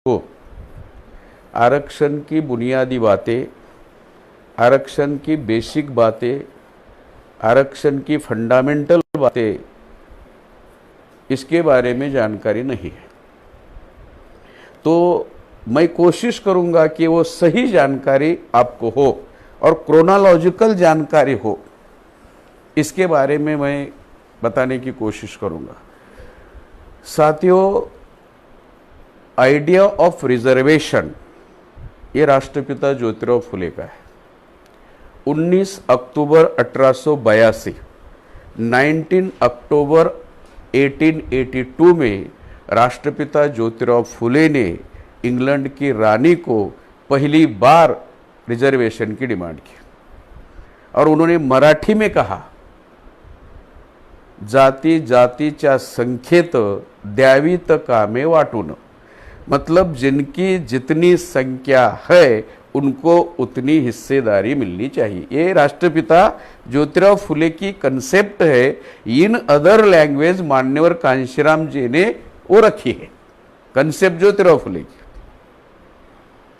को आरक्षण की बुनियादी बातें, आरक्षण की बेसिक बातें, आरक्षण की फंडामेंटल बातें, इसके बारे में जानकारी नहीं है। तो मैं कोशिश करूंगा कि वो सही जानकारी आपको हो और क्रोनोलॉजिकल जानकारी हो, इसके बारे में मैं बताने की कोशिश करूंगा। साथियों, आइडिया ऑफ रिजर्वेशन ये राष्ट्रपिता ज्योतिराव फुले का है। 19 अक्टूबर 1882, 19 अक्टूबर 1882 में राष्ट्रपिता ज्योतिराव फुले ने इंग्लैंड की रानी को पहली बार रिजर्वेशन की डिमांड की और उन्होंने मराठी में कहा, जाती जातीच्या संख्येत द्यावीत कामे वाटून, मतलब जिनकी जितनी संख्या है उनको उतनी हिस्सेदारी मिलनी चाहिए। ये राष्ट्रपिता ज्योतिराव फुले की कंसेप्ट है। इन अदर लैंग्वेज मान्यवर कांशीराम जी ने वो रखी है, कंसेप्ट ज्योतिराव फुले की,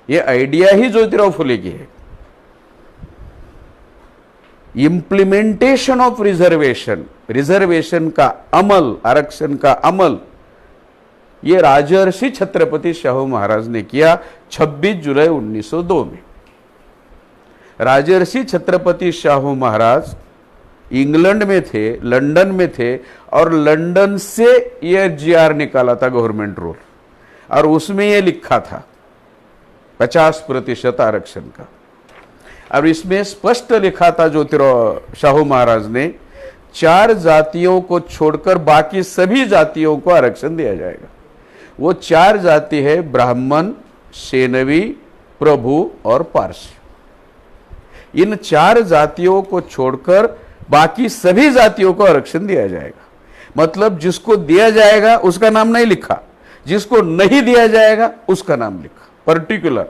ये आइडिया ही ज्योतिराव फुले की है। इंप्लीमेंटेशन ऑफ रिजर्वेशन, रिजर्वेशन का अमल, आरक्षण का अमल, ये राजर्षि छत्रपति शाहू महाराज ने किया 26 जुलाई 1902 में। राजर्षि छत्रपति शाहू महाराज इंग्लैंड में थे, लंदन में थे और लंदन से ये जीआर निकाला था गवर्नमेंट रूल, और उसमें ये लिखा था 50% आरक्षण का। और इसमें स्पष्ट लिखा था ज्योतिराव शाहू महाराज ने, 4 जातियों को छोड़कर बाकी सभी जातियों को आरक्षण दिया जाएगा। वो 4 जाति है ब्राह्मण, सेनवी, प्रभु और पारसी। इन 4 जातियों को छोड़कर बाकी सभी जातियों को आरक्षण दिया जाएगा। मतलब जिसको दिया जाएगा उसका नाम नहीं लिखा, जिसको नहीं दिया जाएगा उसका नाम लिखा पर्टिकुलर।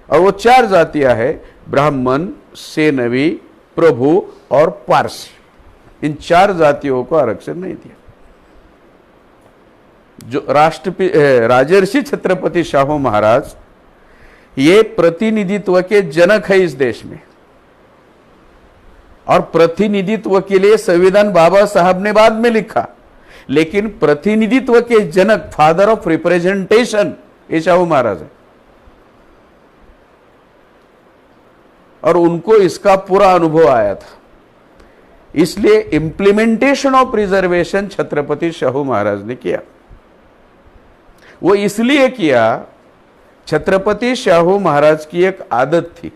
और वो 4 जातियां है ब्राह्मण, सेनवी, प्रभु और पारसी। इन 4 जातियों को आरक्षण नहीं दिया। जो राजर्षि छत्रपति शाहू महाराज ये प्रतिनिधित्व के जनक है इस देश में, और प्रतिनिधित्व के लिए संविधान बाबा साहब ने बाद में लिखा, लेकिन प्रतिनिधित्व के जनक, फादर ऑफ रिप्रेजेंटेशन, ये शाहू महाराज है। और उनको इसका पूरा अनुभव आया था। इसलिए implementation of reservation Chhatrapati Shahu Maharaj ने किया। वो इसलिए किया, छत्रपति शाहू महाराज की एक आदत थी।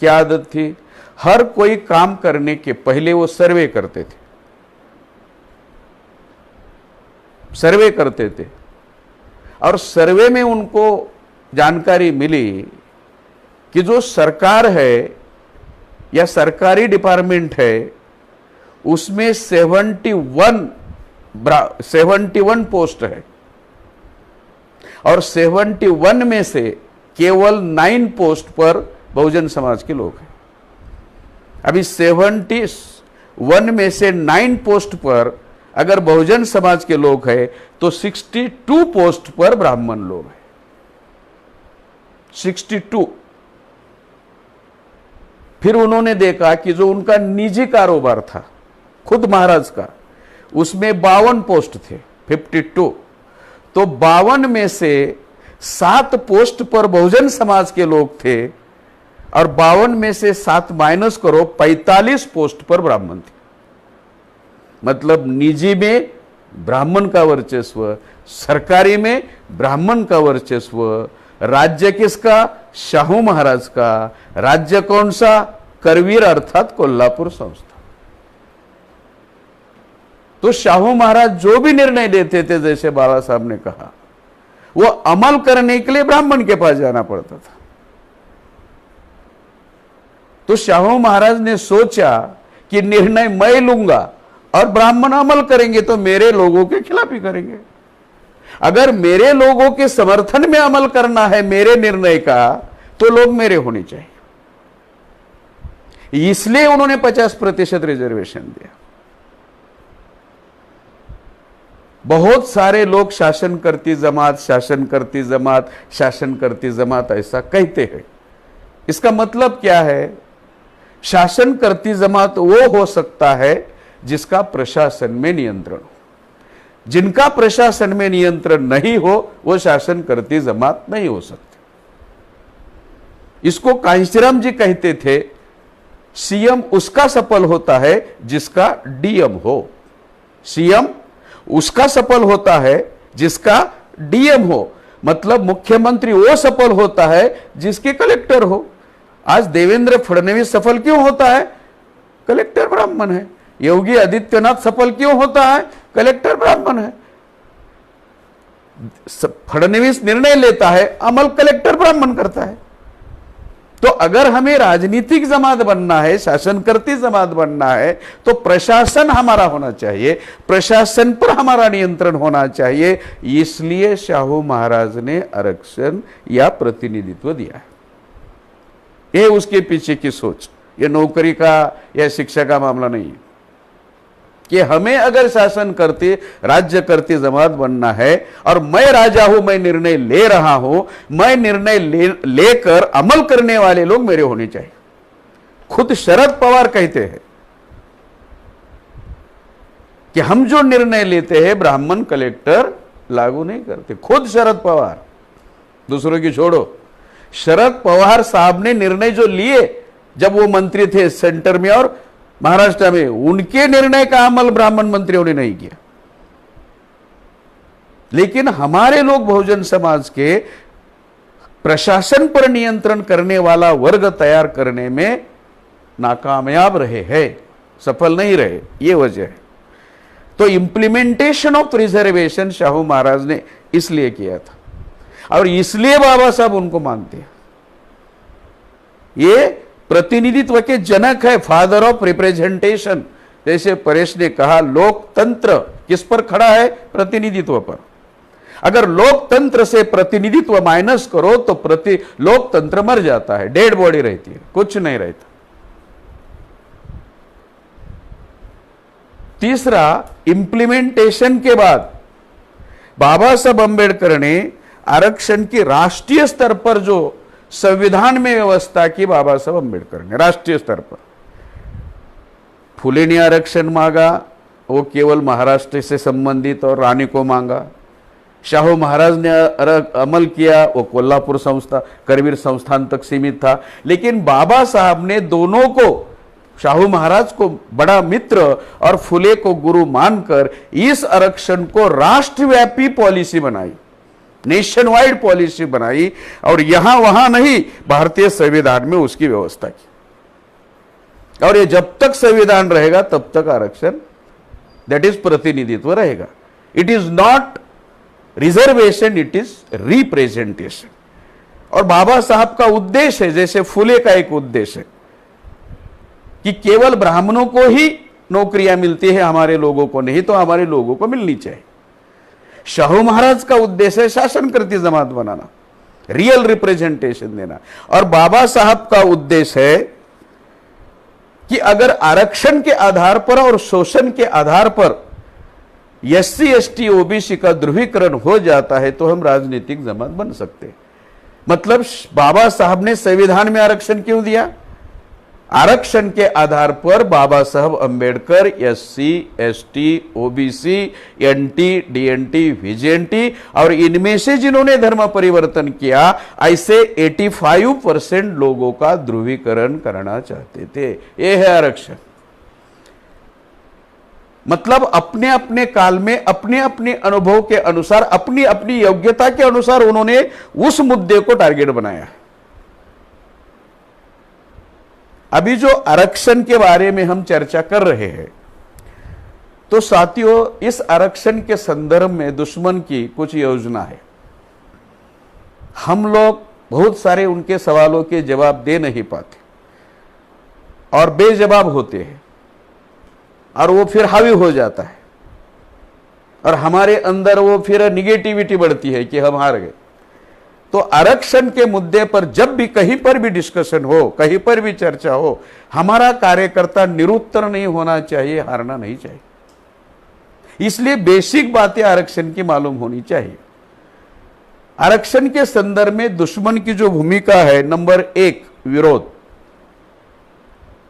क्या आदत थी? हर कोई काम करने के पहले वो सर्वे करते थे, सर्वे करते थे। और सर्वे में उनको जानकारी मिली कि जो सरकार है या सरकारी डिपार्टमेंट है उसमें 71 पोस्ट है, और 71 में से केवल 9 पोस्ट पर बहुजन समाज के लोग हैं। अभी 71 में से 9 पोस्ट पर अगर बहुजन समाज के लोग हैं तो 62 पोस्ट पर ब्राह्मण लोग हैं। 62। फिर उन्होंने देखा कि जो उनका निजी कारोबार था खुद महाराज का, उसमें 52 पोस्ट थे, 52। तो 52 में से 7 पोस्ट पर बहुजन समाज के लोग थे, और 52 में से 7 माइनस करो, 45 पोस्ट पर ब्राह्मण थे। मतलब निजी में ब्राह्मण का वर्चस्व, सरकारी में ब्राह्मण का वर्चस्व। राज्य किसका? शाहू महाराज का। राज्य कौन सा? करवीर अर्थात कोल्हापुर संस्थान। तो शाहू महाराज जो भी निर्णय लेते थे, जैसे बाबा साहब ने कहा, वो अमल करने के लिए ब्राह्मण के पास जाना पड़ता था। तो शाहू महाराज ने सोचा कि निर्णय मैं लूंगा और ब्राह्मण अमल करेंगे तो मेरे लोगों के खिलाफ ही करेंगे। अगर मेरे लोगों के समर्थन में अमल करना है मेरे निर्णय का, तो लोग मेरे होने चाहिए। इसलिए उन्होंने 50% रिजर्वेशन दिया। बहुत सारे लोग शासन करती जमात, शासन करती जमात, शासन करती जमात ऐसा कहते हैं। इसका मतलब क्या है? शासन करती जमात वो हो सकता है जिसका प्रशासन में नियंत्रण हो। जिनका प्रशासन में नियंत्रण नहीं हो वो शासन करती जमात नहीं हो सकती। इसको कांशीराम जी कहते थे, सीएम उसका सफल होता है जिसका डीएम हो। सीएम उसका सफल होता है जिसका डीएम हो, मतलब मुख्यमंत्री वो सफल होता है जिसके कलेक्टर हो। आज देवेंद्र फडणवीस सफल क्यों होता है? कलेक्टर ब्राह्मण है। योगी आदित्यनाथ सफल क्यों होता है? कलेक्टर ब्राह्मण है। फडणवीस निर्णय लेता है, अमल कलेक्टर ब्राह्मण करता है। तो अगर हमें राजनीतिक जमात बनना है, शासन करती जमात बनना है, तो प्रशासन हमारा होना चाहिए, प्रशासन पर हमारा नियंत्रण होना चाहिए। इसलिए शाहू महाराज ने आरक्षण या प्रतिनिधित्व दिया है। ये उसके पीछे की सोच, ये नौकरी का या शिक्षा का मामला नहीं है कि हमें अगर शासन करती राज्य करती जमात बनना है और मैं राजा हूं, मैं निर्णय ले रहा हूं, मैं निर्णय लेकर अमल करने वाले लोग मेरे होने चाहिए। खुद शरद पवार कहते हैं कि हम जो निर्णय लेते हैं ब्राह्मण कलेक्टर लागू नहीं करते। खुद शरद पवार, दूसरों की छोड़ो। शरद पवार साहब ने निर्णय जो लिए जब वो मंत्री थे सेंटर में और महाराष्ट्र में, उनके निर्णय का अमल ब्राह्मण मंत्रियों ने नहीं किया। लेकिन हमारे लोग बहुजन समाज के प्रशासन पर नियंत्रण करने वाला वर्ग तैयार करने में नाकामयाब रहे हैं, सफल नहीं रहे। ये वजह है। तो implementation of reservation Shahu Maharaj ने इसलिए किया था और इसलिए बाबा साहब उनको मानते हैं। ये प्रतिनिधित्व के जनक है, फादर ऑफ रिप्रेजेंटेशन। जैसे परेश ने कहा, लोकतंत्र किस पर खड़ा है? प्रतिनिधित्व पर। अगर लोकतंत्र से प्रतिनिधित्व माइनस करो तो लोकतंत्र मर जाता है, डेड बॉडी रहती है, कुछ नहीं रहता। तीसरा, इंप्लीमेंटेशन के बाद बाबा साहब अंबेडकर ने आरक्षण की राष्ट्रीय स्तर पर जो संविधान में व्यवस्था की, बाबा साहब अंबेडकर ने राष्ट्रीय स्तर पर। फुले ने आरक्षण मांगा, वो केवल महाराष्ट्र से संबंधित और रानी को मांगा। शाहू महाराज ने अमल किया, वो कोल्हापुर संस्था करवीर संस्थान तक सीमित था। लेकिन बाबा साहब ने दोनों को, शाहू महाराज को बड़ा मित्र और फुले को गुरु मानकर इस आरक्षण को राष्ट्रव्यापी पॉलिसी बनाई, नेशन वाइड पॉलिसी बनाई और यहां वहां नहीं, भारतीय संविधान में उसकी व्यवस्था की। और ये जब तक संविधान रहेगा तब तक आरक्षण, दैट इज प्रतिनिधित्व रहेगा। It is not reservation, it is representation. और बाबा साहब का उद्देश्य है, जैसे फुले का एक उद्देश्य है कि केवल ब्राह्मणों को ही नौकरियां मिलती है, हमारे लोगों को नहीं, तो हमारे लोगों को मिलनी चाहिए। शाहू महाराज का उद्देश्य है शासन करती जमात बनाना, रियल रिप्रेजेंटेशन देना। और बाबा साहब का उद्देश्य है कि अगर आरक्षण के आधार पर और शोषण के आधार पर एससी एसटी ओबीसी का ध्रुवीकरण हो जाता है तो हम राजनीतिक जमात बन सकते हैं। मतलब बाबा साहब ने संविधान में आरक्षण क्यों दिया? आरक्षण के आधार पर Baba Saheb Ambedkar SC ST OBC NT DNT VJNT और इनमें से जिन्होंने धर्म परिवर्तन किया, ऐसे 85% लोगों का ध्रुवीकरण करना चाहते थे। यह है आरक्षण। मतलब अपने अपने काल में अपने अपने अनुभव के अनुसार, अपनी अपनी योग्यता के अनुसार उन्होंने उस मुद्दे को टारगेट बनाया। अभी जो आरक्षण के बारे में हम चर्चा कर रहे हैं, तो साथियों इस आरक्षण के संदर्भ में दुश्मन की कुछ योजना है। हम लोग बहुत सारे उनके सवालों के जवाब दे नहीं पाते और बेजवाब होते हैं और वो फिर हावी हो जाता है और हमारे अंदर वो फिर निगेटिविटी बढ़ती है कि हम हार गए। तो आरक्षण के मुद्दे पर जब भी कहीं पर भी डिस्कशन हो, कहीं पर भी चर्चा हो, हमारा कार्यकर्ता निरुत्तर नहीं होना चाहिए, हारना नहीं चाहिए। इसलिए बेसिक बातें आरक्षण की मालूम होनी चाहिए। आरक्षण के संदर्भ में दुश्मन की जो भूमिका है, नंबर 1 विरोध,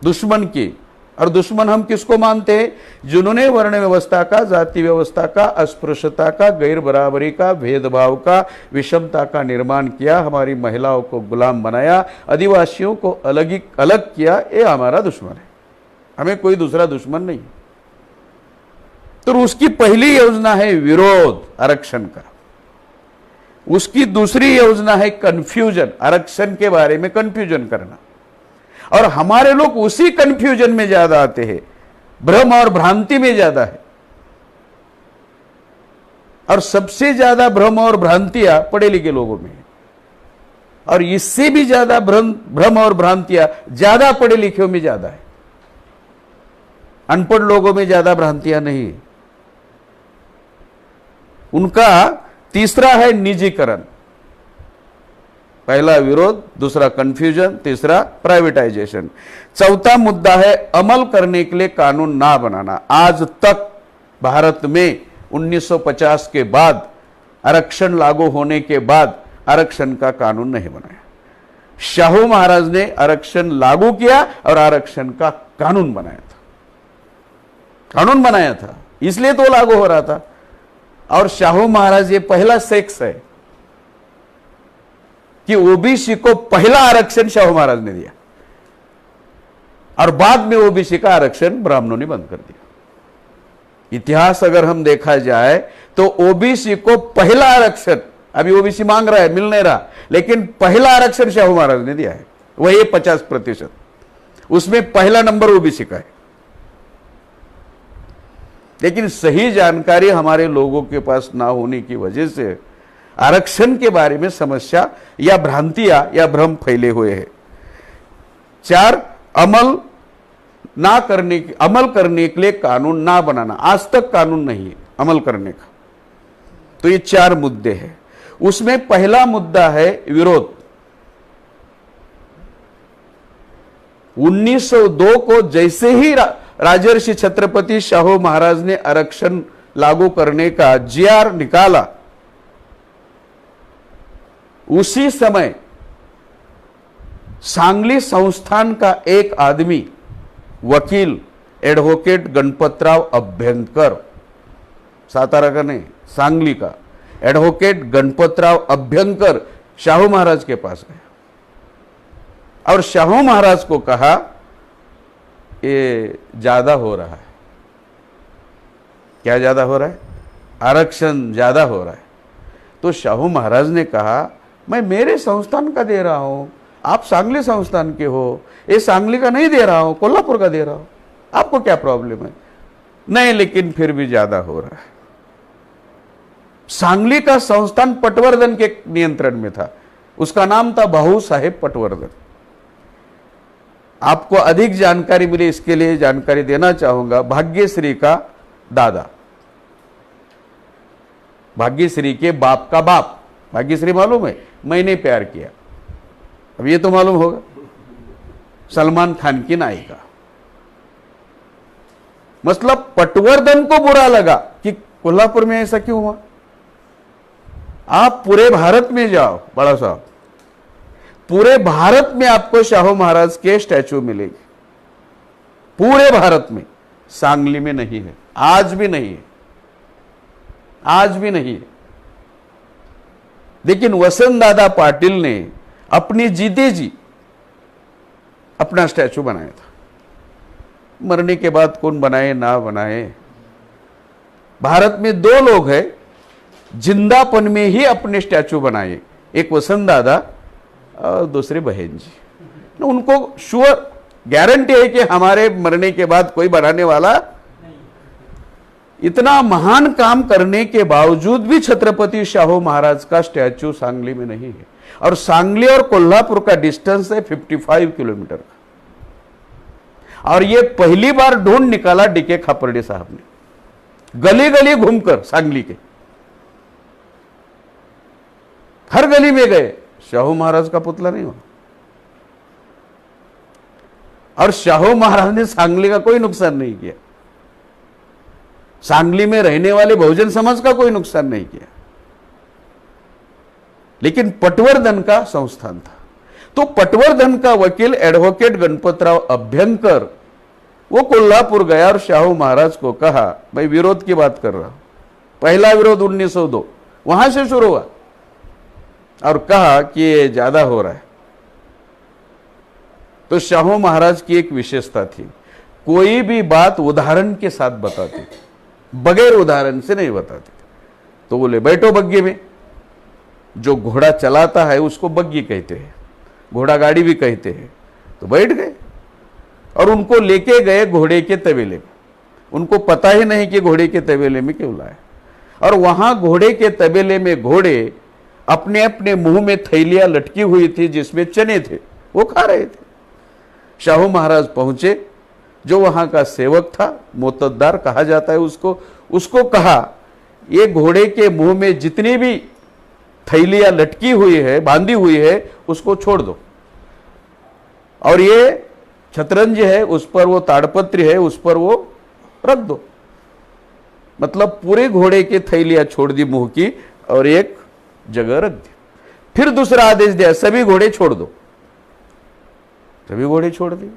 दुश्मन की। और दुश्मन हम किसको मानते हैं? जिन्होंने वर्ण व्यवस्था का, जाति व्यवस्था का, अस्पृश्यता का, गैर बराबरी का, भेदभाव का, विषमता का निर्माण किया, हमारी महिलाओं को गुलाम बनाया, आदिवासियों को अलग किया, ये हमारा दुश्मन है। हमें कोई दूसरा दुश्मन नहीं। तो उसकी पहली योजना है विरोध आरक्षण का। उसकी दूसरी योजना है कंफ्यूजन, आरक्षण के बारे में कंफ्यूजन करना। और हमारे लोग उसी कंफ्यूजन में ज्यादा आते हैं, भ्रम और भ्रांति में ज्यादा है। और सबसे ज्यादा भ्रम और भ्रांतियां पढ़े लिखे लोगों में है। और इससे भी ज्यादा भ्रम और भ्रांतियां ज्यादा पढ़े लिखे में ज्यादा है। अनपढ़ लोगों में ज्यादा भ्रांतियां नहीं। उनका तीसरा है निजीकरण। पहला विरोध, दूसरा कंफ्यूजन, तीसरा प्राइवेटाइजेशन। चौथा मुद्दा है अमल करने के लिए कानून ना बनाना। आज तक भारत में 1950 के बाद, आरक्षण लागू होने के बाद आरक्षण का कानून नहीं बनाया। शाहू महाराज ने आरक्षण लागू किया और आरक्षण का कानून बनाया था। कानून बनाया था, इसलिए तो लागू हो रहा था। और शाहू महाराज ये पहला सेक्स है कि ओबीसी को पहला आरक्षण शाहू महाराज ने दिया और बाद में ओबीसी का आरक्षण ब्राह्मणों ने बंद कर दिया। इतिहास अगर हम देखा जाए तो ओबीसी को पहला आरक्षण, अभी ओबीसी मांग रहा है, मिल नहीं रहा, लेकिन पहला आरक्षण शाहू महाराज ने दिया है, वही 50%। उसमें पहला नंबर ओबीसी का है। लेकिन सही जानकारी हमारे लोगों के पास ना होने की वजह से आरक्षण के बारे में समस्या या भ्रांतियां या भ्रम फैले हुए हैं। 4, अमल करने के लिए कानून ना बनाना। आज तक कानून नहीं है अमल करने का। तो ये 4 मुद्दे हैं। उसमें पहला मुद्दा है विरोध। 1902 को जैसे ही राजर्षि छत्रपति शाहू महाराज ने आरक्षण लागू करने का जीआर निकाला, उसी समय सांगली संस्थान का एक आदमी, वकील एडवोकेट गणपतराव अभ्यंकर, सातारा का नहीं, सांगली का एडवोकेट गणपतराव अभ्यंकर शाहू महाराज के पास गया और शाहू महाराज को कहा ये ज्यादा हो रहा है। क्या ज्यादा हो रहा है? आरक्षण ज्यादा हो रहा है। तो शाहू महाराज ने कहा मैं मेरे संस्थान का दे रहा हूं, आप सांगली संस्थान के हो, ये सांगली का नहीं दे रहा हूं, कोल्हापुर का दे रहा हूं, आपको क्या प्रॉब्लम है? नहीं, लेकिन फिर भी ज्यादा हो रहा है। सांगली का संस्थान पटवर्धन के नियंत्रण में था, उसका नाम था बाहू साहेब पटवर्धन। आपको अधिक जानकारी मिले इसके लिए जानकारी देना चाहूंगा, भाग्यश्री का दादा, भाग्यश्री के बाप का बाप, भाग्यश्री मालूम है, मैंने प्यार किया, अब ये तो मालूम होगा, सलमान खान की नायिका। मतलब पटवर्धन को बुरा लगा कि कोल्हापुर में ऐसा क्यों हुआ। आप पूरे भारत में जाओ बड़ा साहब, पूरे भारत में आपको शाहू महाराज के स्टैचू मिलेगी, पूरे भारत में। सांगली में नहीं है, आज भी नहीं है, आज भी नहीं है। लेकिन वसंत दादा पाटिल ने अपनी जीते जी अपना स्टैचू बनाया था। मरने के बाद कौन बनाए ना बनाए, भारत में 2 लोग हैं जिंदापन में ही अपने स्टैचू बनाए, एक वसंत दादा और दूसरे बहन जी। उनको श्योर गारंटी है कि हमारे मरने के बाद कोई बनाने वाला नहीं। इतना महान काम करने के बावजूद भी छत्रपति शाहू महाराज का स्टैचू सांगली में नहीं है। और सांगली और कोल्हापुर का डिस्टेंस है 55 किलोमीटर का। और ये पहली बार ढूंढ निकाला डीके खापर्डे साहब ने, गली गली घूमकर सांगली के हर गली में गए, शाहू महाराज का पुतला नहीं हुआ। और शाहू महाराज ने सांगली का कोई नुकसान नहीं किया। सांगली में रहने वाले बहुजन समाज का कोई नुकसान नहीं किया, लेकिन पटवर्धन का संस्थान था। तो पटवर्धन का वकील एडवोकेट गणपतराव अभ्यंकर वो कोल्हापुर गया और शाहू महाराज को कहा, भाई विरोध की बात कर रहा हूं, पहला विरोध 1902 वहां से शुरू हुआ, और कहा कि ये ज्यादा हो रहा है। तो शाहू महाराज की एक विशेषता थी, कोई भी बात उदाहरण के साथ बताते थे, बगैर उदाहरण से नहीं बताते थे। तो बोले बैठो बग्गी में, जो घोड़ा चलाता है उसको बग्गी कहते हैं, घोड़ा गाड़ी भी कहते हैं। तो बैठ गए और उनको लेके गए घोड़े के तबेले में। उनको पता ही नहीं कि घोड़े के तबेले में क्यों लाए, और वहां घोड़े के तबेले में घोड़े अपने अपने मुंह में थैलियां लटकी हुई थी जिसमें चने थे, वो खा रहे थे। शाहू महाराज पहुंचे, जो वहां का सेवक था, मोतद्दार कहा जाता है उसको कहा, ये घोड़े के मुंह में जितनी भी थैलियां लटकी हुई है, बांधी हुई है, उसको छोड़ दो, और ये शतरंज है उस पर वो ताड़पत्री है उस पर वो रख दो। मतलब पूरे घोड़े की थैलियां छोड़ दी मुंह की और एक जगह रख दी। फिर दूसरा आदेश दिया, सभी घोड़े छोड़ दो। सभी घोड़े छोड़ दिए।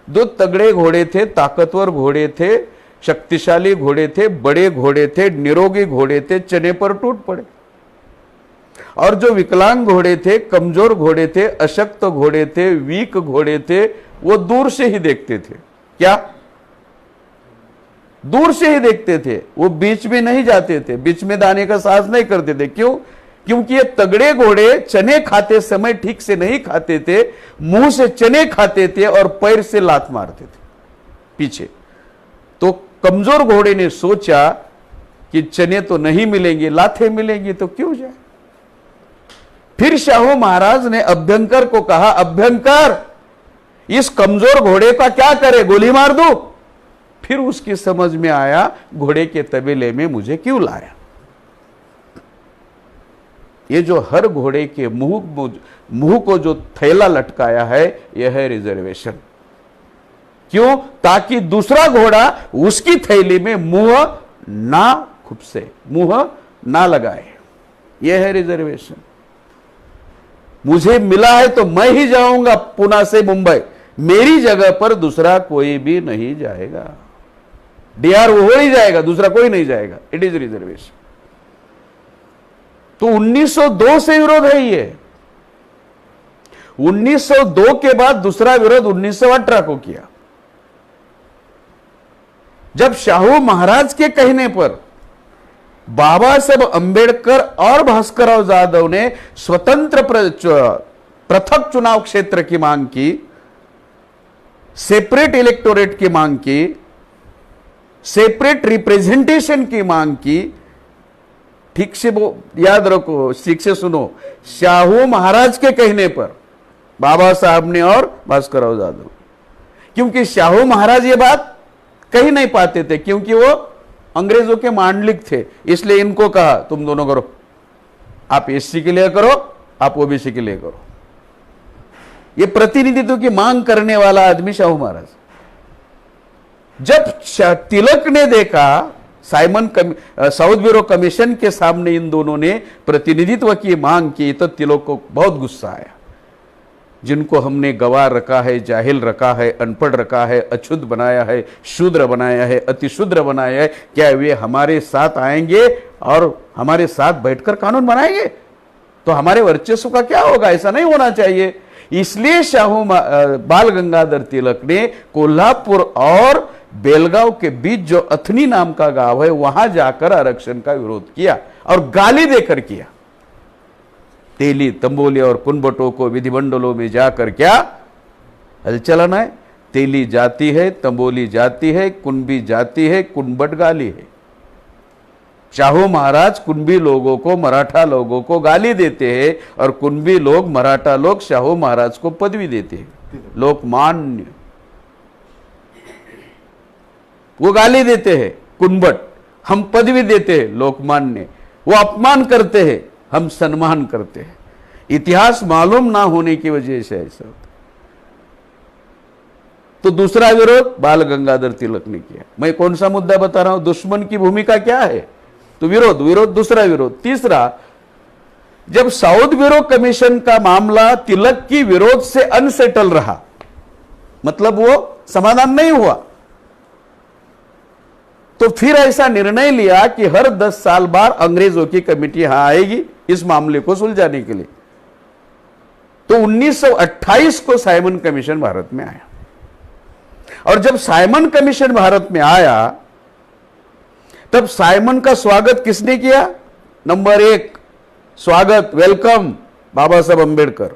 दो तगड़े घोड़े थे, ताकतवर घोड़े थे, शक्तिशाली घोड़े थे, बड़े घोड़े थे, निरोगी घोड़े थे, चने पर टूट पड़े। और जो विकलांग घोड़े थे, कमजोर घोड़े थे, अशक्त घोड़े थे, वीक घोड़े थे, वो दूर से ही देखते थे। क्या? दूर से ही देखते थे, वो बीच में नहीं जाते थे, बीच में दाने का साहस नहीं करते थे। क्यों? क्योंकि ये तगड़े घोड़े चने खाते समय ठीक से नहीं खाते थे, मुंह से चने खाते थे और पैर से लात मारते थे पीछे। तो कमजोर घोड़े ने सोचा कि चने तो नहीं मिलेंगे, लातें मिलेंगी, तो क्यों जाए। फिर शाहू महाराज ने अभ्यंकर को कहा, अभ्यंकर इस कमजोर घोड़े का क्या करे, गोली मार दूं? फिर उसकी समझ में आया, घोड़े के तबेले में मुझे क्यों लाया। ये जो हर घोड़े के मुंह को जो थैला लटकाया है, यह है रिजर्वेशन। क्यों? ताकि दूसरा घोड़ा उसकी थैली में मुंह ना खुपसे, मुंह ना लगाए। यह है रिजर्वेशन। मुझे मिला है तो मैं ही जाऊंगा पुणे से मुंबई, मेरी जगह पर दूसरा कोई भी नहीं जाएगा। डीआर वो ही जाएगा, दूसरा कोई नहीं जाएगा। It is reservation. तो 1902 से विरोध है ये। 1902 के बाद दूसरा विरोध 1918 को किया, जब शाहू महाराज के कहने पर बाबा साहब अंबेडकर और भास्करराव जाधव ने स्वतंत्र पृथक चुनाव क्षेत्र की मांग की, सेपरेट इलेक्टोरेट की मांग की, सेपरेट रिप्रेजेंटेशन की मांग की। ठीक से वो याद रखो, ठीक से सुनो, शाहू महाराज के कहने पर बाबा साहब ने और भास्करराव जाधव। क्योंकि शाहू महाराज ये बात कह नहीं पाते थे, क्योंकि वो अंग्रेजों के मांडलिक थे, इसलिए इनको कहा तुम दोनों करो, आप एससी के लिए करो, आप ओबीसी के लिए करो। ये प्रतिनिधित्व की मांग करने वाला आदमी शाहू महाराज। जब तिलक ने देखा, साउथ ब्यूरो कमीशन के सामने इन दोनों ने प्रतिनिधित्व की मांग की, तो तिलक को बहुत गुस्सा आया। जिनको हमने गवार रखा है, जाहिल रखा है, अनपढ़ रखा है, अछूत बनाया है, शूद्र बनाया है, अतिशूद्र बनाया है, क्या वे हमारे साथ आएंगे और हमारे साथ बैठकर कानून बनाएंगे? तो हमारे वर्चस्व का क्या होगा? ऐसा नहीं होना चाहिए। इसलिए शाहू बाल गंगाधर तिलक ने कोल्हापुर और बेलगांव के बीच जो अथनी नाम का गांव है, वहां जाकर आरक्षण का विरोध किया और गाली देकर किया। तेली, तंबोली और कुनबटों को विधिमंडलों में जाकर क्या हलचल है? तेली जाती है, तंबोली जाती है, कुनबी जाती है, कुनबट गाली है। शाहू महाराज कुनबी लोगों को, मराठा लोगों को गाली देते हैं और कुनबी लोग, मराठा लोग शाहू महाराज को पदवी देते हैं, लोकमान्य। वो गाली देते हैं कुनबट, हम पदवी देते हैं लोकमान्य। वो अपमान करते हैं, हम सम्मान करते हैं। इतिहास मालूम ना होने की वजह से ऐसा होता तो दूसरा विरोध बाल गंगाधर तिलक ने किया। मैं कौन सा मुद्दा बता रहा हूं, दुश्मन की भूमिका क्या है, तो विरोध, दूसरा विरोध। तीसरा, जब साउथ ब्यूरो कमीशन का मामला तिलक की विरोध से अनसेटल रहा, मतलब वो समाधान नहीं हुआ, तो फिर ऐसा निर्णय लिया कि हर 10 साल बाद अंग्रेजों की कमेटी यहां आएगी इस मामले को सुलझाने के लिए। तो 1928 को साइमन कमीशन भारत में आया, और जब साइमन कमीशन भारत में आया तब साइमन का स्वागत किसने किया? नंबर 1 स्वागत, वेलकम बाबा साहब अंबेडकर।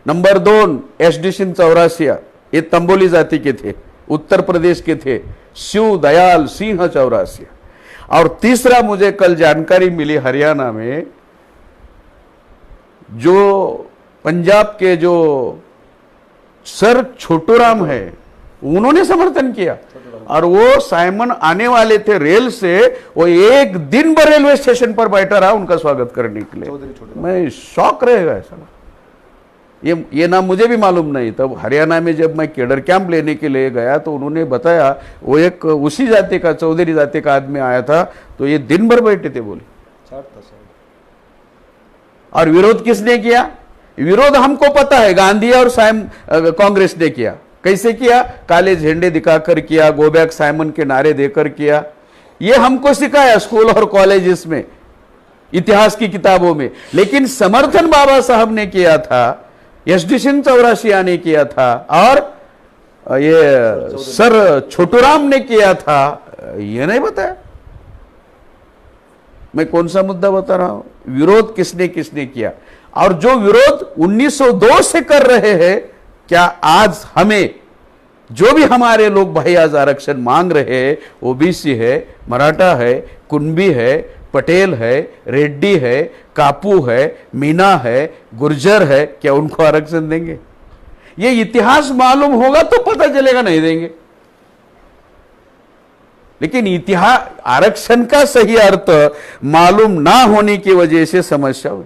नंबर 2 SD सिंह चौरासिया, ये तंबोली जाति के थे, उत्तर प्रदेश के थे, शिव दयाल सिंह चौरासिया। और तीसरा, मुझे कल जानकारी मिली हरियाणा में जो पंजाब के जो सर छोटूराम है उन्होंने समर्थन किया, और वो साइमन आने वाले थे रेल से, वो एक दिन भर रेलवे स्टेशन पर बैठा रहा उनका स्वागत करने के लिए। मैं शौक रहेगा ऐसा, ये नाम मुझे भी मालूम नहीं। तब हरियाणा में जब मैं केडर कैंप लेने के लिए गया तो उन्होंने बताया वो एक उसी जाति का, चौधरी जाति का आदमी आया था, तो ये दिन भर बैठे थे बोले। और विरोध किसने किया? विरोध हमको पता है, गांधी और कांग्रेस ने किया। कैसे किया? काले झंडे दिखाकर किया, गो बैक साइमन के नारे देकर किया। ये हमको सिखाया स्कूल और कॉलेजेस में, इतिहास की किताबों में। लेकिन समर्थन बाबा साहब ने किया था, SD सिंह चौरासिया ने किया था, और ये सर छोटूराम ने किया था, ये नहीं बताया। मैं कौन सा मुद्दा बता रहा हूं, विरोध किसने किसने किया। और जो विरोध 1902 से कर रहे हैं, क्या आज हमें जो भी हमारे लोग भाईयाज आरक्षण मांग रहे हैं, OBC है, मराठा है, कुंबी है, पटेल है, रेड्डी है, कापू है, मीना है, गुर्जर है, क्या उनको आरक्षण देंगे? ये इतिहास मालूम होगा तो पता चलेगा, नहीं देंगे। लेकिन इतिहास, आरक्षण का सही अर्थ मालूम ना होने की वजह से समस्या हुई।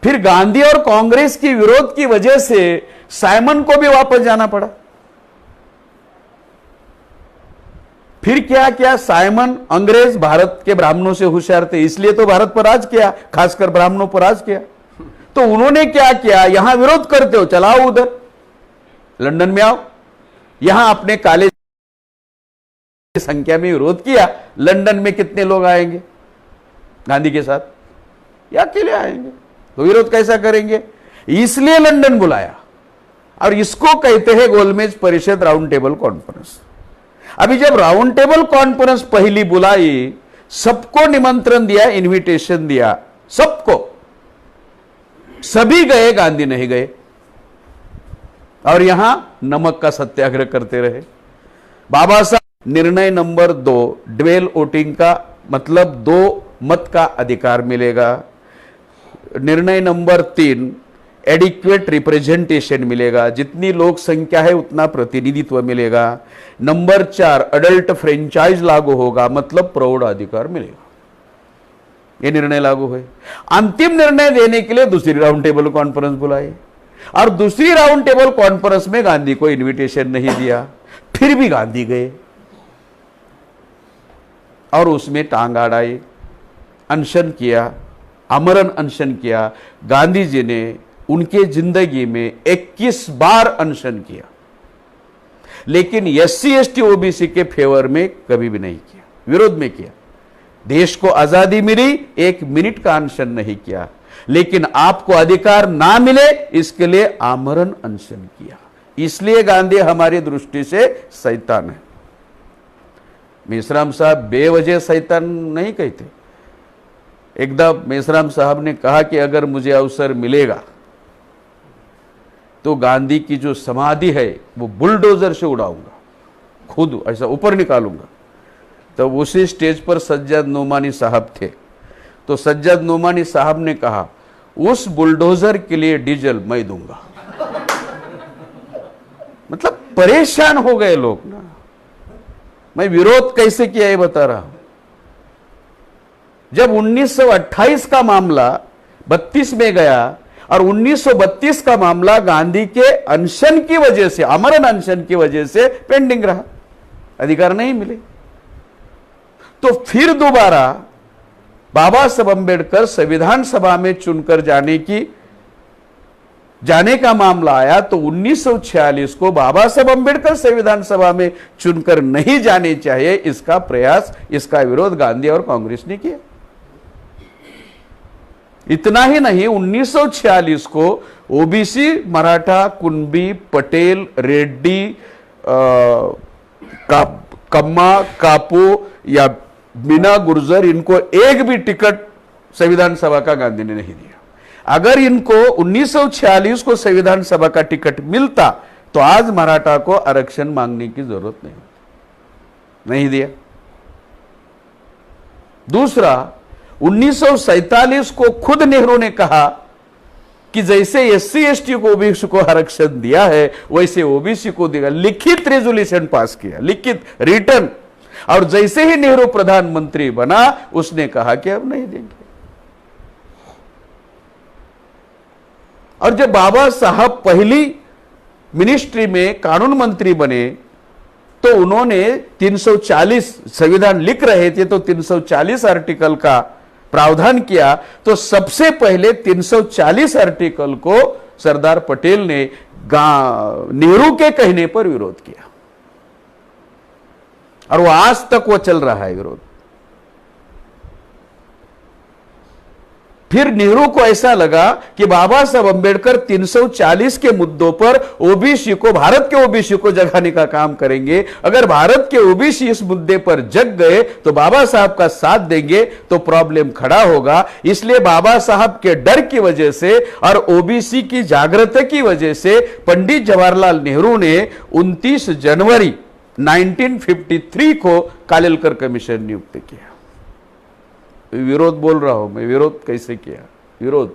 फिर गांधी और कांग्रेस की विरोध की वजह से साइमन को भी वापस जाना पड़ा। फिर क्या किया साइमन? अंग्रेज भारत के ब्राह्मणों से होशियार थे, इसलिए तो भारत पर राज किया, खासकर ब्राह्मणों पर राज किया। तो उन्होंने क्या किया? यहां विरोध करते हो, चलाओ उधर लंदन में आओ। यहां अपने काले संख्या में विरोध किया, लंदन में कितने लोग आएंगे गांधी के साथ? या अकेले आएंगे? तो विरोध कैसा करेंगे? इसलिए लंदन बुलाया, और इसको कहते हैं गोलमेज परिषद राउंड टेबल कॉन्फ्रेंस। अभी जब राउंड टेबल कॉन्फ्रेंस पहली बुलाई, सबको निमंत्रण दिया, इनविटेशन दिया, सबको, सभी गए, गांधी नहीं गए, और यहां नमक का सत्याग्रह करते रहे। बाबा साहब, निर्णय नंबर 2 ड्वेल वोटिंग का मतलब 2 मत का अधिकार मिलेगा। निर्णय नंबर 3 एडिक्वेट रिप्रेजेंटेशन मिलेगा, जितनी लोक संख्या है उतना प्रतिनिधित्व मिलेगा। नंबर 4 अडल्ट फ्रेंचाइज लागू होगा, मतलब प्रौढ़ अधिकार मिलेगा। ये निर्णय लागू हुए। अंतिम निर्णय देने के लिए दूसरी राउंड टेबल कॉन्फ्रेंस बुलाई, और दूसरी राउंड टेबल कॉन्फ्रेंस में गांधी को इनविटेशन नहीं दिया, फिर भी गांधी गए और उसमें टांग अड़ाई, अनशन किया, आमरण अनशन किया। गांधी जी ने उनके जिंदगी में 21 बार अनशन किया, लेकिन SC ST OBC के फेवर में कभी भी नहीं किया, विरोध में किया। देश को आजादी मिली, 1 मिनट का अनशन नहीं किया, लेकिन आपको अधिकार ना मिले इसके लिए आमरण अनशन किया। इसलिए गांधी हमारी दृष्टि से शैतान है। मेश्राम साहब बेवजह शैतान नहीं कहते। एकदम मेश्राम साहब ने कहा कि अगर मुझे अवसर मिलेगा तो गांधी की जो समाधि है वो बुलडोजर से उड़ाऊंगा, खुद ऐसा ऊपर निकालूंगा। तो उसी स्टेज पर सज्जाद नोमानी साहब थे, तो सज्जाद नोमानी साहब ने कहा उस बुलडोजर के लिए डीजल मैं दूंगा। मतलब परेशान हो गए लोग ना। मैं विरोध कैसे किया ये बता रहा हूं। जब 1928 का मामला 32 में गया और 1932 का मामला गांधी के अनशन की वजह से, आमरण अनशन की वजह से पेंडिंग रहा, अधिकार नहीं मिले। तो फिर दोबारा बाबा साहब अंबेडकर संविधान सभा में चुनकर जाने का मामला आया, तो 1946 को बाबा साहब अंबेडकर संविधान सभा में चुनकर नहीं जाने चाहिए, इसका प्रयास, इसका विरोध गांधी और कांग्रेस ने किया। इतना ही नहीं, 1946 को ओबीसी, मराठा, कुणबी, पटेल, रेड्डी, कम्मा, कापो या मीना गुर्जर, इनको एक भी टिकट संविधान सभा का गांधी ने नहीं दिया। अगर इनको 1946 को संविधान सभा का टिकट मिलता तो आज मराठा को आरक्षण मांगने की जरूरत नहीं दिया। दूसरा, 1947 को खुद नेहरू ने कहा कि जैसे एससी एसटी को ओबीसी को आरक्षण दिया है वैसे ओबीसी को देगा, लिखित रेजोल्यूशन पास किया, लिखित, रिटर्न। और जैसे ही नेहरू प्रधानमंत्री बना उसने कहा कि अब नहीं देंगे। और जब बाबा साहब पहली मिनिस्ट्री में कानून मंत्री बने तो उन्होंने 340 संविधान लिख रहे थे, तो 340 आर्टिकल का प्रावधान किया। तो सबसे पहले 340 आर्टिकल को सरदार पटेल ने नेहरू के कहने पर विरोध किया और वो आज तक वो चल रहा है विरोध। फिर नेहरू को ऐसा लगा कि बाबा साहब अंबेडकर 340 के मुद्दों पर ओबीसी को, भारत के ओबीसी को जगाने का काम करेंगे। अगर भारत के ओबीसी इस मुद्दे पर जग गए तो बाबा साहब का साथ देंगे तो प्रॉब्लम खड़ा होगा। इसलिए बाबा साहब के डर की वजह से और ओबीसी की जागृति की वजह से पंडित जवाहरलाल नेहरू ने 29 जनवरी 1953 को कालेलकर कमीशन नियुक्त किया। विरोध बोल रहा हूं मैं, विरोध कैसे किया, विरोध।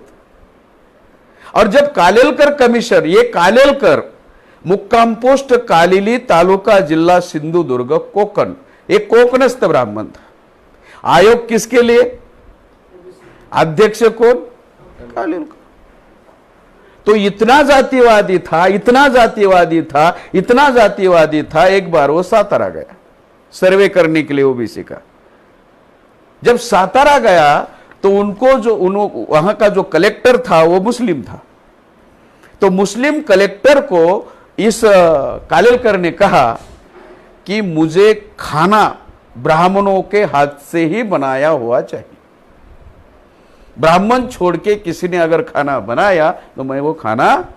और जब कालेलकर कमीशन, ये कालेलकर मुक्काम पोस्ट कालिली, तालुका जिला सिंधुदुर्ग, कोकण, एक कोकणस्थ ब्राह्मण था। आयोग किसके लिए? अध्यक्ष कौन? कालेलकर। तो इतना जातिवादी था, इतना जातिवादी था, इतना जातिवादी था, एक बार वो सातारा गया सर्वे करने के लिए ओबीसी का। जब सातारा गया तो वहां का जो कलेक्टर था वो मुस्लिम था। तो मुस्लिम कलेक्टर को इस कालेलकर ने कहा कि मुझे खाना ब्राह्मणों के हाथ से ही बनाया हुआ चाहिए। ब्राह्मण छोड़ के किसी ने अगर खाना बनाया तो मैं वो खाना,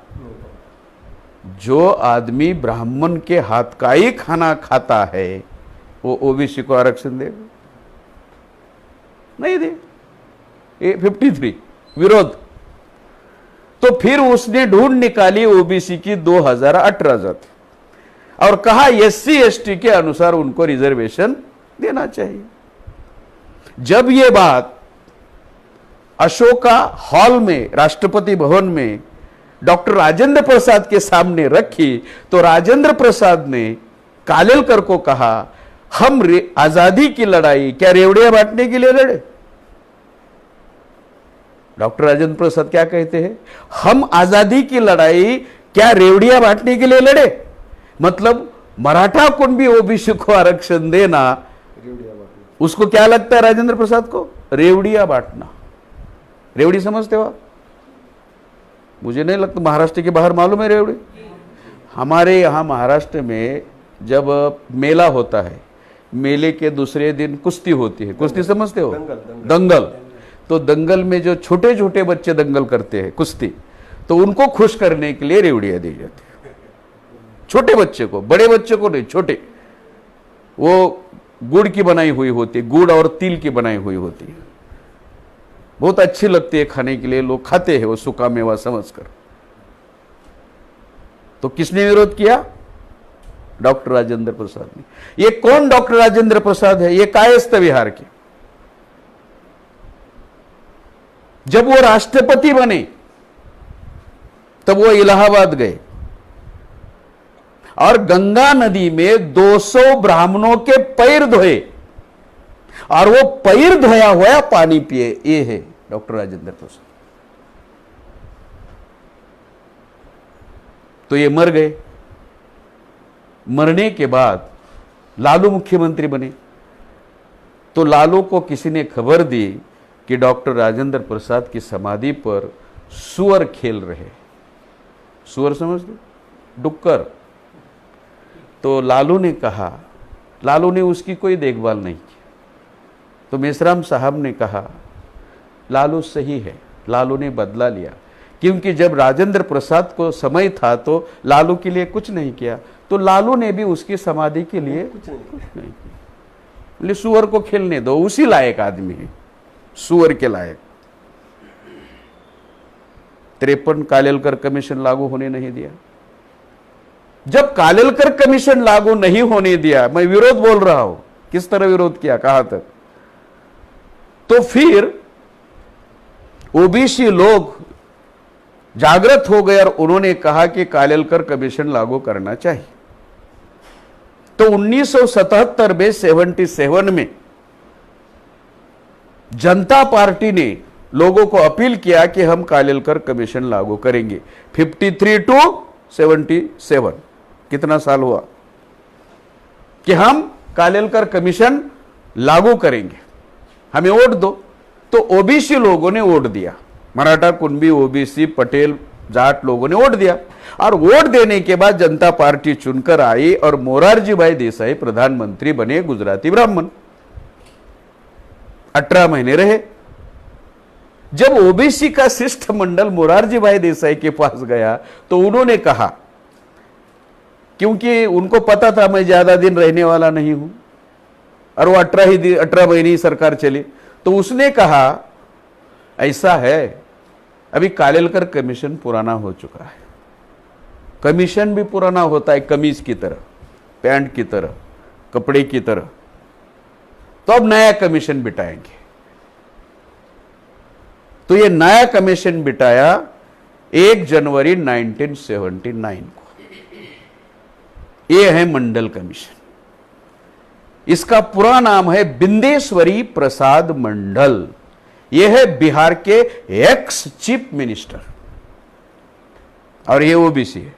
जो आदमी ब्राह्मण के हाथ का ही खाना खाता है वो ओबीसी को आरक्षण देगा? नहीं दे। 53 विरोध। तो फिर उसने ढूंढ निकाली ओबीसी की 2018 जाति और कहा एससी एसटी के अनुसार उनको रिजर्वेशन देना चाहिए। जब यह बात अशोका हॉल में, राष्ट्रपति भवन में डॉक्टर राजेंद्र प्रसाद के सामने रखी तो राजेंद्र प्रसाद ने कालेलकर को कहा, हम आजादी की लड़ाई क्या रेवड़ियां बांटने के लिए लड़े? डॉक्टर राजेंद्र प्रसाद क्या कहते हैं? हम आजादी की लड़ाई क्या रेवड़ियां बांटने के लिए लड़े? मतलब मराठा कुणबी ओबीसी को आरक्षण देना, उसको क्या लगता है राजेंद्र प्रसाद को? रेवड़ियां बांटना। रेवड़ी समझते हो आप? मुझे नहीं लगता महाराष्ट्र के बाहर मालूम है रेवड़ी। हमारे यहां महाराष्ट्र में जब मेला होता है, मेले के दूसरे दिन कुश्ती होती है। कुश्ती समझते हो? दंगल। तो दंगल में जो छोटे छोटे बच्चे दंगल करते हैं कुश्ती, तो उनको खुश करने के लिए रेवड़ियां दी जाती है। छोटे बच्चे को, बड़े बच्चे को नहीं, छोटे। वो गुड़ की बनाई हुई होती है, गुड़ और तिल की बनाई हुई होती है, बहुत अच्छी लगती है खाने के लिए, लोग खाते हैं वो सूखा मेवा समझकर। तो किसने विरोध किया? डॉक्टर राजेंद्र प्रसाद ने। ये कौन डॉक्टर राजेंद्र प्रसाद है? ये कायस्थ विहार के। जब वो राष्ट्रपति बने तब वो इलाहाबाद गए और गंगा नदी में 200 ब्राह्मणों के पैर धोए और वो पैर धोया हुआ पानी पिए। ये है डॉक्टर राजेंद्र प्रसाद। तो ये मर गए। मरने के बाद लालू मुख्यमंत्री बने, तो लालू को किसी ने खबर दी कि डॉक्टर राजेंद्र प्रसाद की समाधि पर सुअर खेल रहे। सुअर समझ लो, डुक्कर। तो लालू ने कहा, लालू ने उसकी कोई देखभाल नहीं की। तो मेश्राम साहब ने कहा लालू सही है। लालू ने बदला लिया, क्योंकि जब राजेंद्र प्रसाद को समय था तो लालू के लिए कुछ नहीं किया, तो लालू ने भी उसकी समाधि के लिए कुछ नहीं किया। बोले सुअर को खेलने दो, उसी लायक आदमी है, सुअर के लायक। 53 कालेलकर कमीशन लागू होने नहीं दिया। जब कालेलकर कमीशन लागू नहीं होने दिया, मैं विरोध बोल रहा हूं, किस तरह विरोध किया, कहां तक, तो फिर ओबीसी लोग जागृत हो गए और उन्होंने कहा कि कालेलकर कमीशन लागू करना चाहिए। तो 1977 में 77 में जनता पार्टी ने लोगों को अपील किया कि हम कालेलकर कमीशन लागू करेंगे। 53 to 77 कितना साल हुआ कि हम कालेलकर कमीशन लागू करेंगे, हमें वोट दो। तो ओबीसी लोगों ने वोट दिया, मराठा, कुणबी, ओबीसी, पटेल, जाट लोगों ने वोट दिया। और वोट देने के बाद जनता पार्टी चुनकर आई और मोरारजी भाई देसाई प्रधानमंत्री बने, गुजराती ब्राह्मण। 18 महीने रहे। जब ओबीसी का शिष्टमंडल मोरारजी भाई देसाई के पास गया तो उन्होंने कहा, क्योंकि उनको पता था मैं ज्यादा दिन रहने वाला नहीं हूं और वो 18 महीने ही सरकार चली, तो उसने कहा ऐसा है, अभी कालेलकर कमीशन पुराना हो चुका है। कमीशन भी पुराना होता है, कमीज की तरह, पैंट की तरह, कपड़े की तरह। तो अब नया कमीशन बिठाएंगे। तो ये नया कमीशन बिठाया 1 जनवरी 1979 को। ये है मंडल कमीशन। इसका पूरा नाम है बिंदेश्वरी प्रसाद मंडल। यह है बिहार के एक्स चीफ मिनिस्टर और ये ओबीसी है।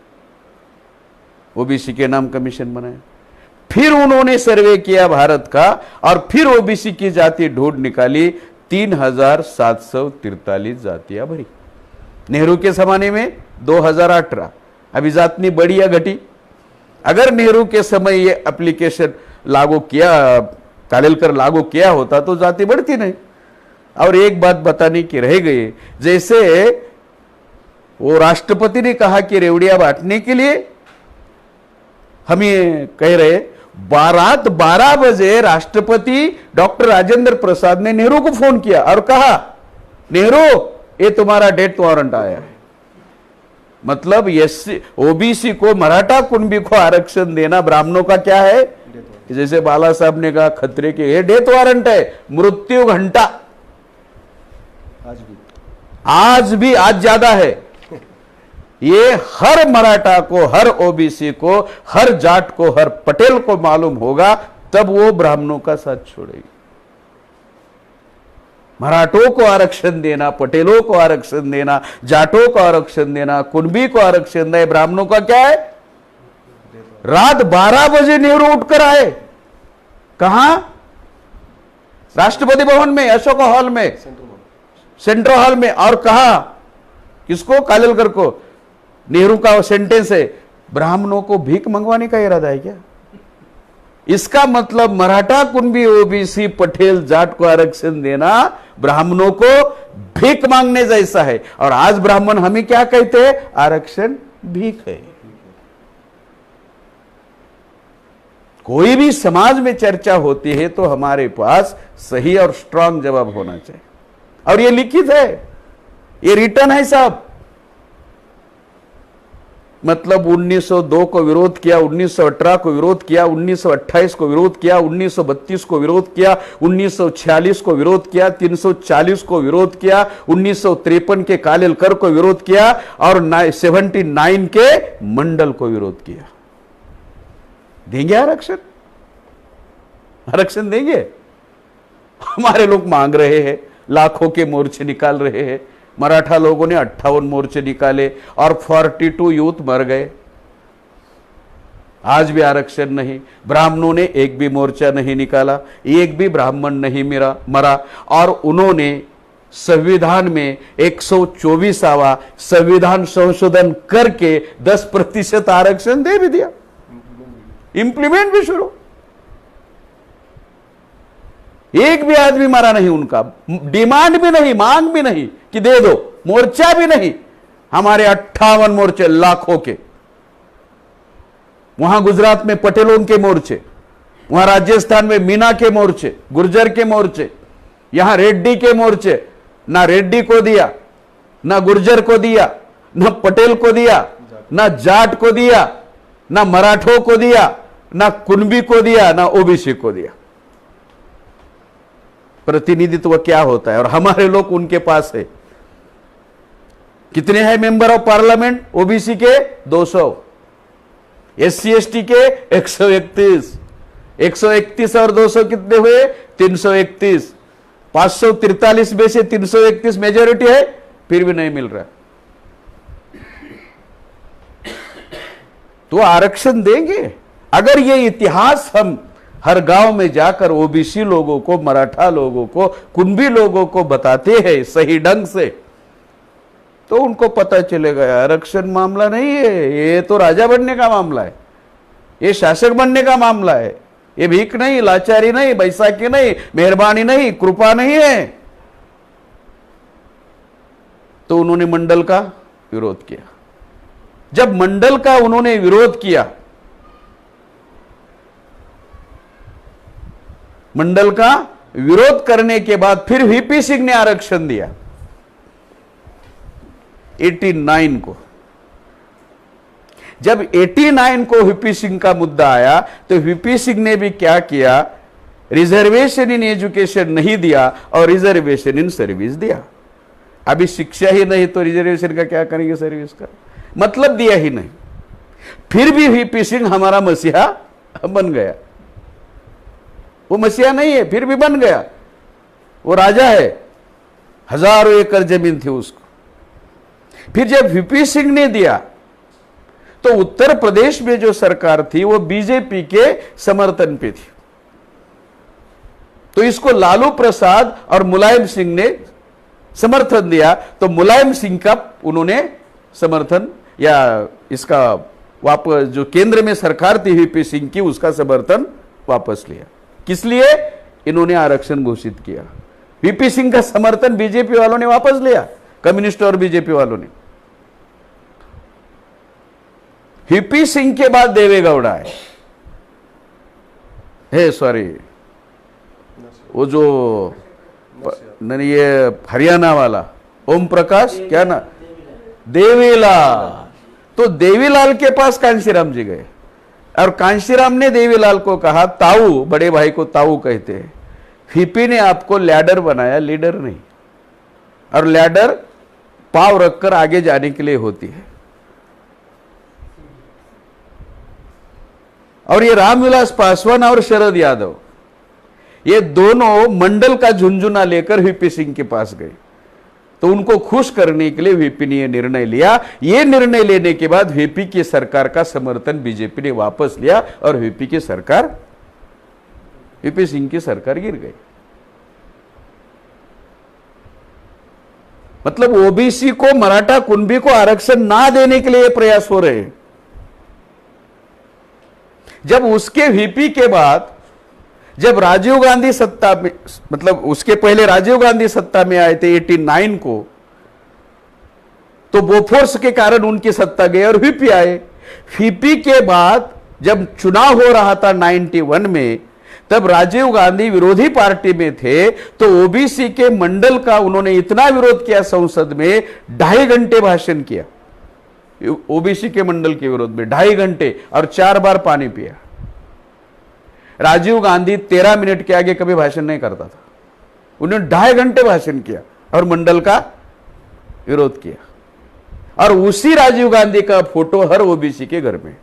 ओबीसी के नाम कमीशन बनाया। फिर उन्होंने सर्वे किया भारत का और फिर ओबीसी की जाति ढूंढ निकाली। 3743 जातियां भरी। नेहरू के जमाने में 2018। अभी जातनी बढ़ी या घटी? अगर नेहरू के समय ये एप्लीकेशन लागू किया, कालेलकर लागू किया होता तो जाति बढ़ती नहीं। और एक बात बताने की रह गई, जैसे वो राष्ट्रपति ने कहा कि रेवड़िया बांटने के लिए हम ये कह रहे, रात 12 बजे राष्ट्रपति डॉक्टर राजेंद्र प्रसाद ने नेहरू को फोन किया और कहा, नेहरू ये तुम्हारा डेथ वारंट आया है। मतलब एससी ओबीसी को, मराठा कुणबी को आरक्षण देना ब्राह्मणों का क्या है? जैसे बाला साहब ने कहा खतरे के, ये डेथ वारंट है, मृत्यु घंटा। आज भी आज ज्यादा है। ये हर मराठा को, हर ओबीसी को, हर जाट को, हर पटेल को मालूम होगा, तब वो ब्राह्मणों का साथ छोड़ेगी। मराठों को आरक्षण देना, पटेलों को आरक्षण देना, जाटों को आरक्षण देना, कुणबी को आरक्षण देना, ब्राह्मणों का क्या है? रात 12 बजे नेहरू उठकर आए। कहां? राष्ट्रपति भवन में, अशोक हॉल में, सेंट्रल हॉल में। और कहा किसको? कालेलकर को। नेहरू का सेंटेंस है, ब्राह्मणों को भीख मंगवाने का इरादा है क्या? इसका मतलब मराठा, कुणबी, ओबीसी, पटेल, जाट को आरक्षण देना ब्राह्मणों को भीख मांगने जैसा है। और आज ब्राह्मण हमें क्या कहते हैं? आरक्षण भीख है। कोई भी समाज में चर्चा होती है तो हमारे पास सही और स्ट्रांग जवाब होना चाहिए। और ये लिखित है, ये रिटर्न है साहब। मतलब 1902 को विरोध किया, 1918 को विरोध किया, 1928 को विरोध किया, 1932 को विरोध किया, 1946 को विरोध किया, 340 को विरोध किया, 1953 के कालेलकर को विरोध किया और 79 के मंडल को विरोध किया। देंगे आरक्षण? आरक्षण देंगे? हमारे लोग मांग रहे हैं, लाखों के मोर्चे निकाल रहे हैं। मराठा लोगों ने 58 मोर्चे निकाले और 42 यूथ मर गए। आज भी आरक्षण नहीं। ब्राह्मणों ने एक भी मोर्चा नहीं निकाला, एक भी ब्राह्मण नहीं मरा और उन्होंने संविधान में 124वां संविधान संशोधन करके 10% आरक्षण दे भी दिया, इंप्लीमेंट भी शुरू। एक भी आदमी मरा नहीं, उनका डिमांड भी नहीं, मांग भी नहीं कि दे दो, मोर्चा भी नहीं। हमारे 58 मोर्चे लाखों के, वहां गुजरात में पटेलों के मोर्चे, वहां राजस्थान में मीना के मोर्चे, गुर्जर के मोर्चे, यहां रेड्डी के मोर्चे। ना रेड्डी को दिया, ना गुर्जर को दिया, ना पटेल को दिया, ना जाट को दिया, ना मराठों को दिया, ना कुणबी को दिया, ना ओबीसी को दिया। प्रतिनिधित्व क्या होता है? और हमारे लोग उनके पास है। कितने हैं मेंबर ऑफ पार्लियामेंट ओबीसी के? 200। एससी एसटी के 131। 131 और 200 कितने हुए? 331। 543 में से 331 मेजोरिटी है, फिर भी नहीं मिल रहा। तो आरक्षण देंगे? अगर ये इतिहास हम हर गांव में जाकर ओबीसी लोगों को, मराठा लोगों को, कुणबी लोगों को बताते हैं सही ढंग से, तो उनको पता चलेगा आरक्षण मामला नहीं है, ये तो राजा बनने का मामला है, ये शासक बनने का मामला है, ये भीख नहीं, लाचारी नहीं, बैसाखी नहीं, मेहरबानी नहीं, कृपा नहीं है। तो उन्होंने मंडल का विरोध किया। जब मंडल का उन्होंने विरोध किया, मंडल का विरोध करने के बाद फिर वीपी सिंह ने आरक्षण दिया 89 को। जब 89 को वीपी सिंह का मुद्दा आया तो वीपी सिंह ने भी क्या किया? रिजर्वेशन इन एजुकेशन नहीं दिया और रिजर्वेशन इन सर्विस दिया। अभी शिक्षा ही नहीं तो रिजर्वेशन का क्या करेंगे? सर्विस का मतलब दिया ही नहीं। फिर भी वीपी सिंह हमारा मसीहा बन गया। वो मसीहा नहीं है, फिर भी बन गया। वो राजा है, हजारों एकड़ जमीन थी उसको। फिर जब वीपी सिंह ने दिया तो उत्तर प्रदेश में जो सरकार थी वो बीजेपी के समर्थन पे थी। तो इसको लालू प्रसाद और मुलायम सिंह ने समर्थन दिया, तो मुलायम सिंह का उन्होंने समर्थन या इसका वापस, जो केंद्र में सरकार थी वीपी सिंह की, उसका समर्थन वापस लिया। किस लिए? इन्होंने आरक्षण घोषित किया। वीपी सिंह का समर्थन बीजेपी वालों ने वापस लिया, कम्युनिस्ट और बीजेपी वालों ने। वीपी सिंह के बाद देवेगौड़ा है सॉरी, वो जो नहीं, ये हरियाणा वाला ओम प्रकाश, क्या ना, देवीलाल। तो देवीलाल के पास कांशीराम जी गए और कांशीराम ने देवीलाल को कहा, ताऊ, बड़े भाई को ताऊ कहते हैं, वीपी ने आपको लैडर बनाया, लीडर नहीं। और लैडर पांव रखकर आगे जाने के लिए होती है। और ये रामविलास पासवान और शरद यादव, ये दोनों मंडल का झुंझुना लेकर वीपी सिंह के पास गए। तो उनको खुश करने के लिए वीपी ने यह निर्णय लिया। ये निर्णय लेने के बाद वीपी की सरकार का समर्थन बीजेपी ने वापस लिया और वीपी की सरकार, वीपी सिंह की सरकार गिर गई। मतलब ओबीसी को, मराठा, कुणबी को आरक्षण ना देने के लिए प्रयास हो रहे हैं। जब उसके वीपी के बाद, जब राजीव गांधी सत्ता में, मतलब उसके पहले राजीव गांधी सत्ता में आए थे 89 को, तो बोफोर्स के कारण उनकी सत्ता गई और वीपी आए। वीपी के बाद जब चुनाव हो रहा था 91 में, तब राजीव गांधी विरोधी पार्टी में थे, तो ओबीसी के मंडल का उन्होंने इतना विरोध किया संसद में, 2.5 घंटे भाषण किया ओबीसी के मंडल के विरोध में, 2.5 घंटे, और 4 बार पानी पिया। राजीव गांधी 13 मिनट के आगे कभी भाषण नहीं करता था। उन्होंने 2.5 घंटे भाषण किया और मंडल का विरोध किया। और उसी राजीव गांधी का फोटो हर ओबीसी के घर में।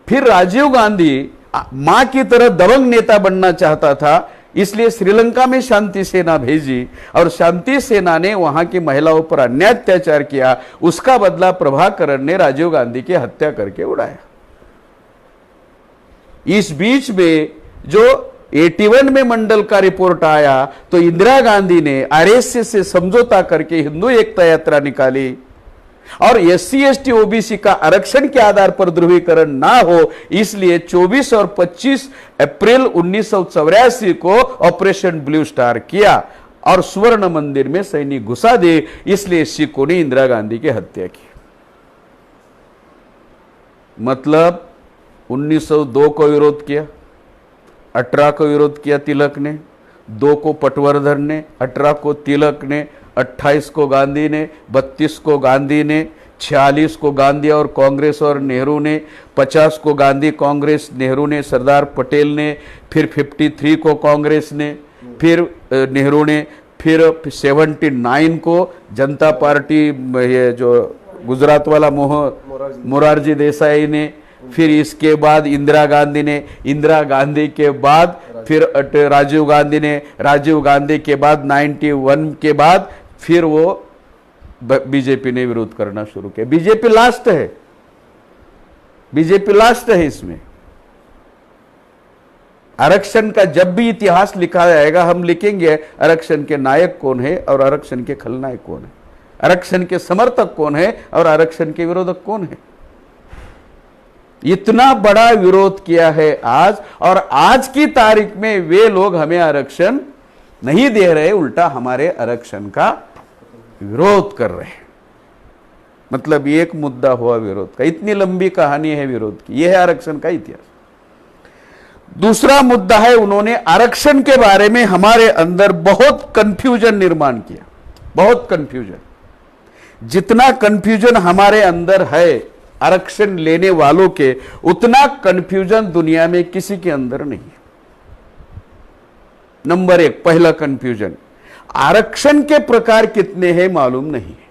फिर राजीव गांधी मां की तरह दबंग नेता बनना चाहता था, इसलिए श्रीलंका में शांति सेना भेजी और शांति सेना ने वहां की महिलाओं पर अन्याय अत्याचार किया। उसका बदला प्रभाकरण ने राजीव गांधी की हत्या करके उड़ाया। इस बीच में जो 81 में मंडल का रिपोर्ट आया तो इंदिरा गांधी ने आरएसएस से समझौता करके हिंदू एकता यात्रा निकाली और एससी एसटी ओबीसी का आरक्षण के आधार पर ध्रुवीकरण ना हो, इसलिए 24 और 25 अप्रैल 1984 को ऑपरेशन ब्लू स्टार किया और स्वर्ण मंदिर में सैनिक घुसा दिए। इसलिए सिखों ने इंदिरा गांधी की हत्या की। मतलब 1902 को विरोध किया, 18 को विरोध किया तिलक ने, 2 को पटवर्धन ने, 18 को तिलक ने, 28 को गांधी ने, 32 को गांधी ने, 46 को गांधी और कांग्रेस और नेहरू ने, 50 को गांधी कांग्रेस नेहरू ने सरदार पटेल ने, फिर 53 को कांग्रेस ने, फिर नेहरू ने, फिर 79 को जनता पार्टी ये जो गुजरात वाला मोरारजी देसाई ने, फिर इसके बाद इंदिरा गांधी ने, इंदिरा गांधी के बाद फिर राजीव गांधी ने, राजीव गांधी के बाद 91 के बाद फिर वो बीजेपी ने विरोध करना शुरू किया। बीजेपी लास्ट है, बीजेपी लास्ट है इसमें। आरक्षण का जब भी इतिहास लिखा जाएगा हम लिखेंगे आरक्षण के नायक कौन है और आरक्षण के खलनायक कौन है, आरक्षण के समर्थक कौन है और आरक्षण के विरोधक कौन है। इतना बड़ा विरोध किया है आज, और आज की तारीख में वे लोग हमें आरक्षण नहीं दे रहे, उल्टा हमारे आरक्षण का विरोध कर रहे हैं। मतलब एक मुद्दा हुआ विरोध का, इतनी लंबी कहानी है विरोध की। यह है आरक्षण का इतिहास। दूसरा मुद्दा है, उन्होंने आरक्षण के बारे में हमारे अंदर बहुत कंफ्यूजन निर्माण किया, बहुत कंफ्यूजन। जितना कंफ्यूजन हमारे अंदर है आरक्षण लेने वालों के, उतना कंफ्यूजन दुनिया में किसी के अंदर नहीं है। नंबर 1, पहला कंफ्यूजन, आरक्षण के प्रकार कितने हैं मालूम नहीं है।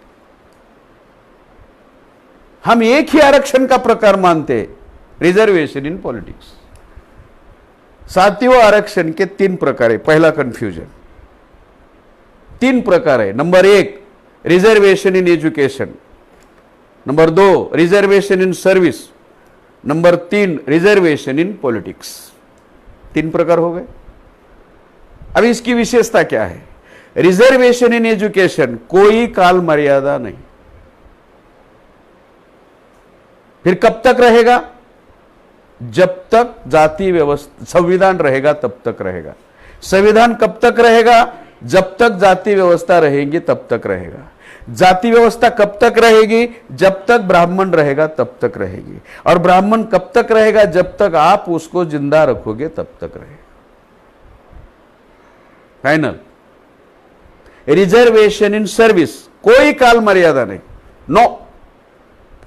हम एक ही आरक्षण का प्रकार मानते हैं, रिजर्वेशन इन पॉलिटिक्स। साथियों, आरक्षण के 3 प्रकार है। पहला कंफ्यूजन, 3 प्रकार है। Number 1, reservation in education. Number 2, reservation in service. Number 3, reservation in politics. 3 प्रकार हो गए। अब इसकी विशेषता क्या है? रिजर्वेशन इन एजुकेशन, कोई काल मर्यादा नहीं। फिर कब तक रहेगा? जब तक जाति व्यवस्था संविधान रहेगा तब तक रहेगा। संविधान कब तक रहेगा? जब तक जाति व्यवस्था रहेगी तब तक रहेगा। जाति व्यवस्था कब तक रहेगी? जब तक ब्राह्मण रहेगा तब तक रहेगी। और ब्राह्मण कब तक रहेगा? जब तक आप उसको जिंदा रखोगे तब तक रहेगा। फाइनल। रिजर्वेशन इन सर्विस, कोई काल मर्यादा नहीं, नो।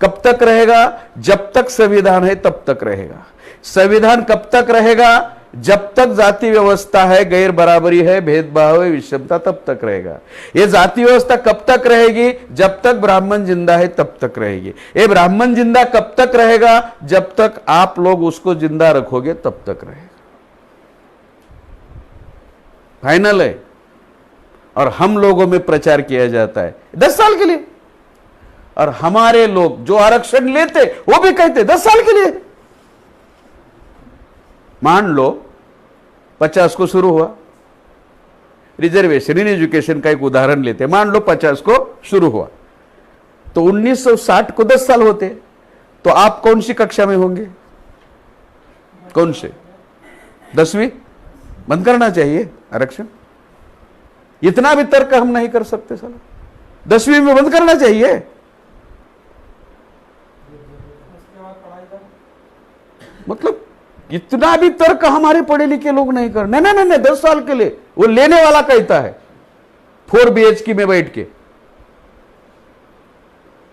कब तक रहेगा? जब तक संविधान है तब तक रहेगा। संविधान कब तक रहेगा? जब तक जाति व्यवस्था है, गैर बराबरी है, भेदभाव है, विषमता, तब तक रहेगा। ये जाति व्यवस्था कब तक रहेगी? जब तक ब्राह्मण जिंदा है तब तक रहेगी। ये ब्राह्मण जिंदा कब तक रहेगा? जब तक आप लोग उसको जिंदा रखोगे तब तक रहेगा। फाइनल है। और हम लोगों में प्रचार किया जाता है 10 साल के लिए, और हमारे लोग जो आरक्षण लेते वो भी कहते 10 साल के लिए। मान लो 50 को शुरू हुआ, रिजर्वेशन इन एजुकेशन का एक उदाहरण लेते, मान लो 50 को शुरू हुआ तो 1960 को 10 साल होते, तो आप कौन सी कक्षा में होंगे? कौन से? 10वीं? बंद करना चाहिए आरक्षण। इतना भी तर्क हम नहीं कर सकते साला। 10वीं में बंद करना चाहिए। मतलब इतना भी तर्क हमारे पढ़े लिखे लोग नहीं कर। नहीं नहीं नहीं, 10 साल के लिए। वो लेने वाला कहता है 4 BHK में बैठ के।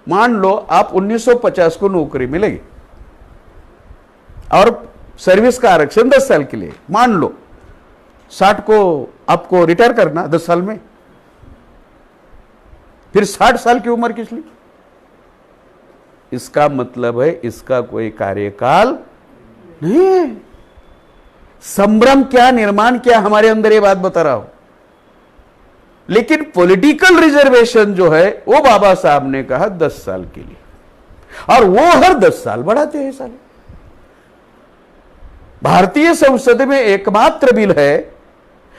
मान लो आप 1950 को नौकरी मिलेगी और सर्विस का आरक्षण 10 साल के लिए। मान लो 60 को आपको रिटायर करना 10 साल में, फिर 60 साल की उम्र किस लिए? इसका मतलब है इसका कोई कार्यकाल नहीं है। संभ्रम क्या, निर्माण क्या, हमारे अंदर ये बात बता रहा हूं। लेकिन पॉलिटिकल रिजर्वेशन जो है वो बाबा साहब ने कहा 10 साल के लिए, और वो हर 10 साल बढ़ाते हैं साले। भारतीय संसद में एकमात्र बिल है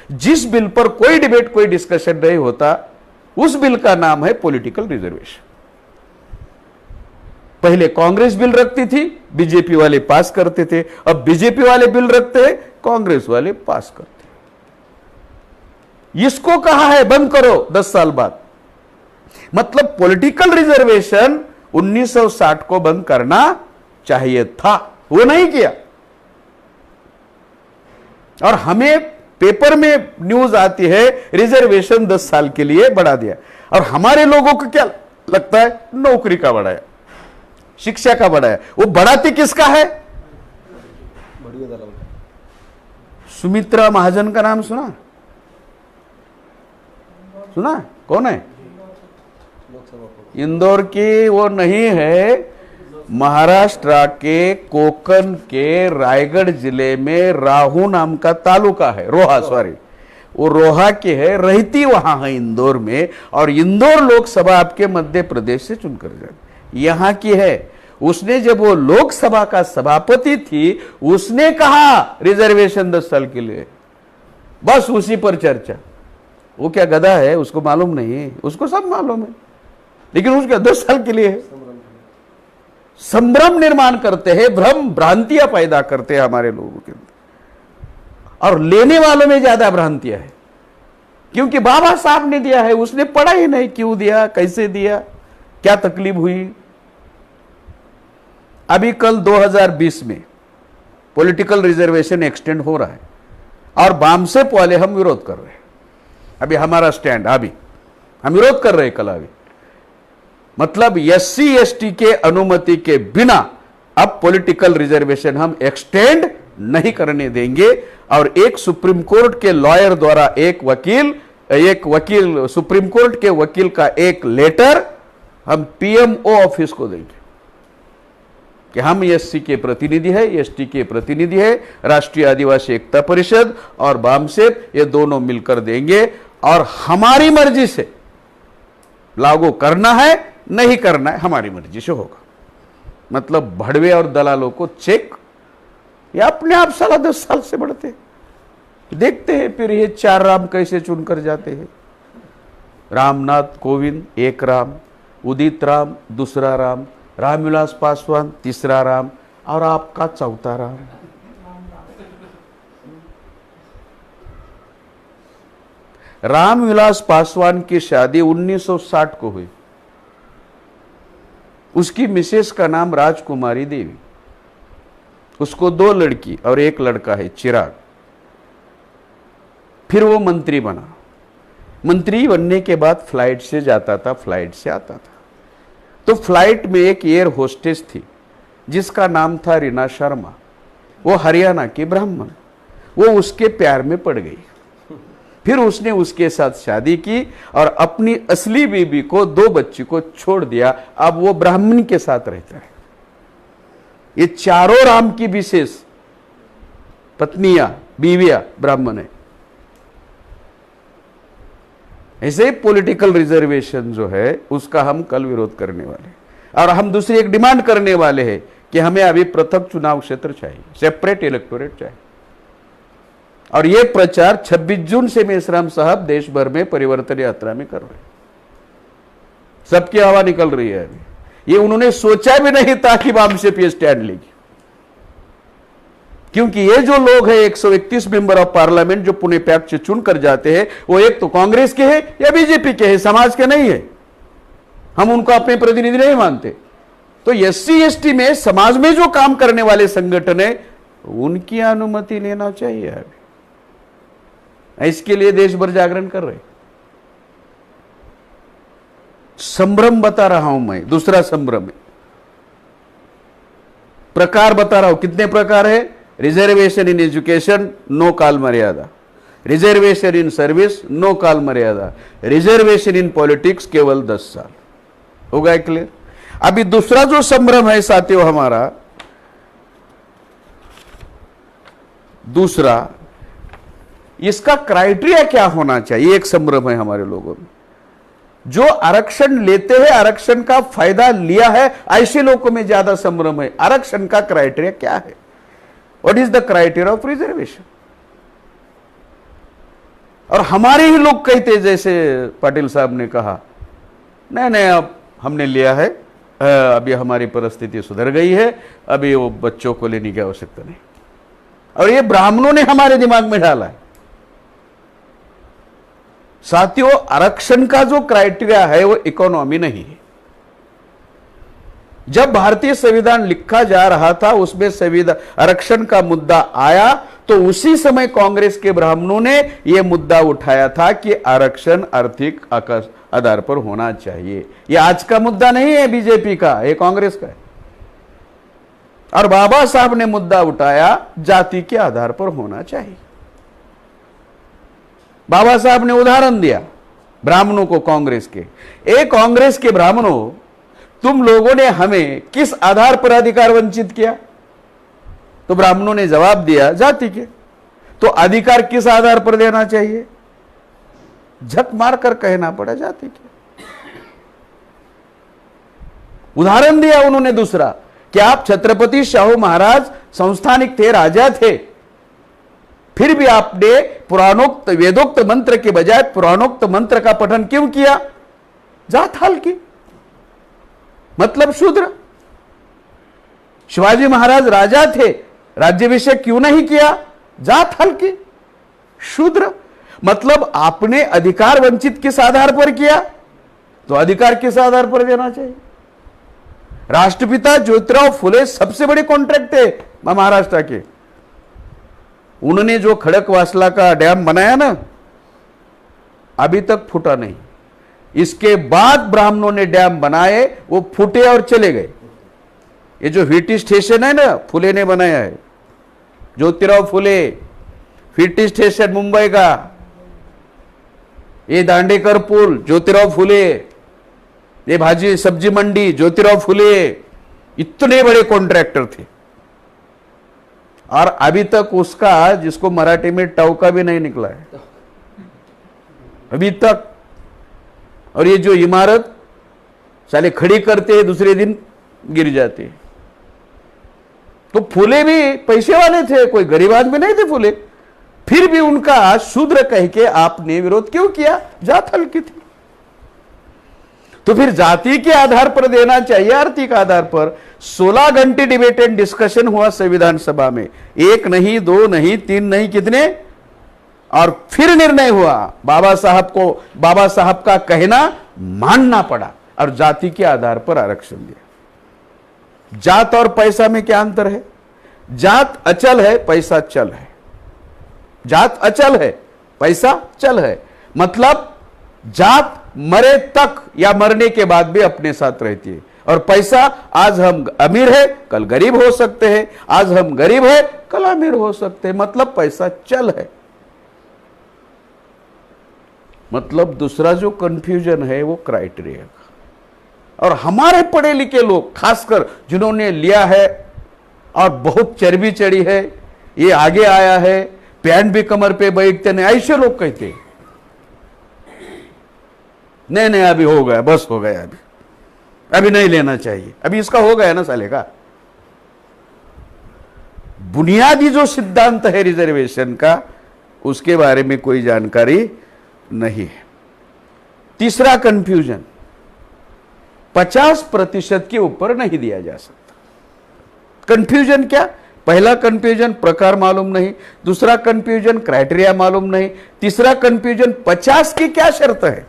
जिस बिल पर कोई डिबेट, कोई डिस्कशन नहीं होता, उस बिल का नाम है पॉलिटिकल रिजर्वेशन। पहले कांग्रेस बिल रखती थी, बीजेपी वाले पास करते थे, अब बीजेपी वाले बिल रखते हैं, कांग्रेस वाले पास करते हैं। इसको कहा है बंद करो 10 साल बाद। मतलब पॉलिटिकल रिजर्वेशन 1960 को बंद करना चाहिए था, वो नहीं किया। और हमें पेपर में न्यूज आती है रिजर्वेशन 10 साल के लिए बढ़ा दिया, और हमारे लोगों को क्या लगता है, नौकरी का बढ़ाया, शिक्षा का बढ़ाया। वो बढ़ाती किसका है? सुमित्रा महाजन का नाम सुना? सुना? कौन है? इंदौर की वो नहीं है, महाराष्ट्र के कोकण के रायगढ़ जिले में राहू नाम का तालुका है, रोहा, सॉरी, वो रोहा के है, रहती वहां है इंदौर में, और इंदौर लोकसभा आपके मध्य प्रदेश से चुनकर जाए, यहां की है। उसने जब वो लोकसभा का सभापति थी, उसने कहा रिजर्वेशन 10 साल के लिए, बस उसी पर चर्चा। वो क्या गधा है, उसको मालूम नहीं? उसको सब मालूम है, लेकिन उसका 10 साल के लिए है। संभ्रम निर्माण करते हैं, भ्रम भ्रांतियां पैदा करते हैं हमारे लोगों के अंदर, और लेने वालों में ज्यादा भ्रांतियां है, क्योंकि बाबा साहब ने दिया है, उसने पढ़ा ही नहीं, क्यों दिया, कैसे दिया, क्या तकलीफ हुई। अभी कल 2020 में पॉलिटिकल रिजर्वेशन एक्सटेंड हो रहा है, और बामसेप वाले हम विरोध कर रहे हैं। अभी हमारा स्टैंड, अभी हम विरोध कर रहे हैं कल। अभी मतलब SC ST के अनुमति के बिना अब पॉलिटिकल रिजर्वेशन हम एक्सटेंड नहीं करने देंगे। और एक सुप्रीम कोर्ट के लॉयर द्वारा एक वकील सुप्रीम कोर्ट के वकील का एक लेटर हम PMO ऑफिस को देंगे कि हम SC के प्रतिनिधि है, ST के प्रतिनिधि है, राष्ट्रीय आदिवासी एकता परिषद और बामसेप, ये दोनों मिलकर देंगे, और हमारी मर्जी से लागू करना है, नहीं करना है, हमारी मर्जी से होगा। मतलब भड़वे और दलालों को चेक, ये अपने आप साला 10 साल से बढ़ते। देखते हैं फिर ये 4 राम कैसे चुनकर जाते हैं। रामनाथ कोविंद एक राम, उदित राम दूसरा राम, रामविलास पासवान तीसरा राम, और आपका चौथा राम। रामविलास पासवान की शादी 1960 को हुई। उसकी मिसेस का नाम राजकुमारी देवी, उसको 2 लड़की और 1 लड़का है, चिराग। फिर वो मंत्री बना। मंत्री बनने के बाद फ्लाइट से जाता था, फ्लाइट से आता था। तो फ्लाइट में एक एयर होस्टेस थी जिसका नाम था रीना शर्मा, वो हरियाणा की ब्राह्मण। वो उसके प्यार में पड़ गई। फिर उसने उसके साथ शादी की और अपनी असली बीबी को, 2 बच्ची को छोड़ दिया। अब वो ब्राह्मण के साथ रहता है। ये चारों राम की विशेष पत्नियां, बीवियां ब्राह्मण है। ऐसे ही पॉलिटिकल रिजर्वेशन जो है उसका हम कल विरोध करने वाले, और हम दूसरी एक डिमांड करने वाले हैं कि हमें अभी पृथक चुनाव क्षेत्र चाहिए, सेपरेट इलेक्टोरेट चाहिए। और ये प्रचार 26 जून से मेश्राम साहब देश भर में परिवर्तन यात्रा में कर रहे हैं। सबकी हवा निकल रही है अभी। ये उन्होंने सोचा भी नहीं था कि बामसेप ये स्टैंड लेगी, क्योंकि ये जो लोग हैं 131 मेंबर ऑफ पार्लियामेंट जो पुणे पैक्ट से चुनकर जाते हैं, वो एक तो कांग्रेस के हैं या बीजेपी के हैं, समाज के नहीं है। हम उनको अपने प्रतिनिधि नहीं मानते। तो SC ST में समाज में जो काम करने वाले संगठन है, उनकी अनुमति लेना चाहिए अभी। इसके लिए देश भर जागरण कर रहे। संभ्रम बता रहा हूं मैं, दूसरा संभ्रम है, प्रकार बता रहा हूं। कितने प्रकार है? रिजर्वेशन इन एजुकेशन, नो काल मर्यादा। रिजर्वेशन इन सर्विस, नो काल मर्यादा। रिजर्वेशन इन पॉलिटिक्स, केवल 10 साल। हो गया क्लियर? अभी दूसरा जो संभ्रम है साथियों हमारा, दूसरा, इसका क्राइटेरिया क्या होना चाहिए? एक संभ्रम है हमारे लोगों में। जो आरक्षण लेते हैं, आरक्षण का फायदा लिया है, ऐसे लोगों में ज्यादा संभ्रम है। आरक्षण का क्राइटेरिया क्या है? What is the criteria of reservation? और हमारे ही लोग कहते, जैसे पाटिल साहब ने कहा, नहीं नहीं अब हमने लिया है, अभी हमारी परिस्थिति सुधर गई है, अभी वो बच्चों को लेने की आवश्यकता नहीं। और ये ब्राह्मणों ने हमारे दिमाग में डाला है। साथियों, आरक्षण का जो क्राइटेरिया है वो इकोनॉमी नहीं है। जब भारतीय संविधान लिखा जा रहा था, उसमें संविधान आरक्षण का मुद्दा आया, तो उसी समय कांग्रेस के ब्राह्मणों ने यह मुद्दा उठाया था कि आरक्षण आर्थिक आधार पर होना चाहिए। यह आज का मुद्दा नहीं है बीजेपी का, यह कांग्रेस का है। और बाबा साहब ने मुद्दा उठाया जाति के आधार पर होना चाहिए। बाबा साहब ने उदाहरण दिया ब्राह्मणों को, कांग्रेस के, कांग्रेस के ब्राह्मणों, तुम लोगों ने हमें किस आधार पर अधिकार वंचित किया? तो ब्राह्मणों ने जवाब दिया, जाति के। तो अधिकार किस आधार पर देना चाहिए? झक मारकर कहना पड़ा, जाति के। उदाहरण दिया उन्होंने दूसरा, कि आप छत्रपति शाहू महाराज संस्थानिक थे, राजा थे, फिर भी आपने पुराणोक्त वेदोक्त मंत्र के बजाय पुराणोक्त मंत्र का पठन क्यों किया? जात हल्की, मतलब शूद्र। शिवाजी महाराज राजा थे, राज्याभिषेक क्यों नहीं किया? जात हल्की, शूद्र। मतलब आपने अधिकार वंचित किस आधार पर किया? तो अधिकार किस आधार पर देना चाहिए? राष्ट्रपिता ज्योतिराव फुले सबसे बड़े कॉन्ट्रैक्ट थे महाराष्ट्र के। उन्होंने जो खड़कवासला का डैम बनाया ना, अभी तक फूटा नहीं। इसके बाद ब्राह्मणों ने डैम बनाए, वो फूटे और चले गए। ये जो वीटी स्टेशन है ना, फुले ने बनाया है, ज्योतिराव फुले। वीटी स्टेशन मुंबई का, ये दांडेकर पुल ज्योतिराव फुले, ये भाजी सब्जी मंडी ज्योतिराव फुले। इतने बड़े कॉन्ट्रैक्टर थे, और अभी तक उसका, जिसको मराठी में टवका भी नहीं निकला है अभी तक। और ये जो इमारत साले खड़ी करते हैं, दूसरे दिन गिर जाते हैं। तो फुले भी पैसे वाले थे, कोई गरीब आदमी नहीं थे फुले। फिर भी उनका शूद्र कह के आपने विरोध क्यों किया? जात हल्की थी। तो फिर जाति के आधार पर देना चाहिए, आर्थिक आधार पर? 16 घंटे डिबेट एंड डिस्कशन हुआ संविधान सभा में, 1 नहीं, 2 नहीं, 3 नहीं, कितने? और फिर निर्णय हुआ। बाबा साहब का कहना मानना पड़ा और जाति के आधार पर आरक्षण दिया। जात और पैसा में क्या अंतर है? जात अचल है, पैसा चल है। जात अचल है, पैसा चल है। मतलब जात मरे तक या मरने के बाद भी अपने साथ रहती है। और पैसा, आज हम अमीर है, कल गरीब हो सकते हैं, आज हम गरीब है, कल अमीर हो सकते हैं। मतलब पैसा चल है। मतलब दूसरा जो कंफ्यूजन है वो क्राइटेरिया का। और हमारे पढ़े लिखे लोग, खासकर जिन्होंने लिया है और बहुत चर्बी चढ़ी है, ये आगे आया है, पैंट भी कमर पे बैठते नहीं, ऐसे लोग कहते नहीं नहीं अभी हो गया, बस हो गया, अभी नहीं लेना चाहिए, अभी इसका हो गया ना साले का। बुनियादी जो सिद्धांत है रिजर्वेशन का, उसके बारे में कोई जानकारी नहीं है। तीसरा कंफ्यूजन, 50% के ऊपर नहीं दिया जा सकता। कंफ्यूजन क्या? पहला कंफ्यूजन प्रकार मालूम नहीं, दूसरा कंफ्यूजन क्राइटेरिया मालूम नहीं, तीसरा कंफ्यूजन 50 की क्या शर्त है?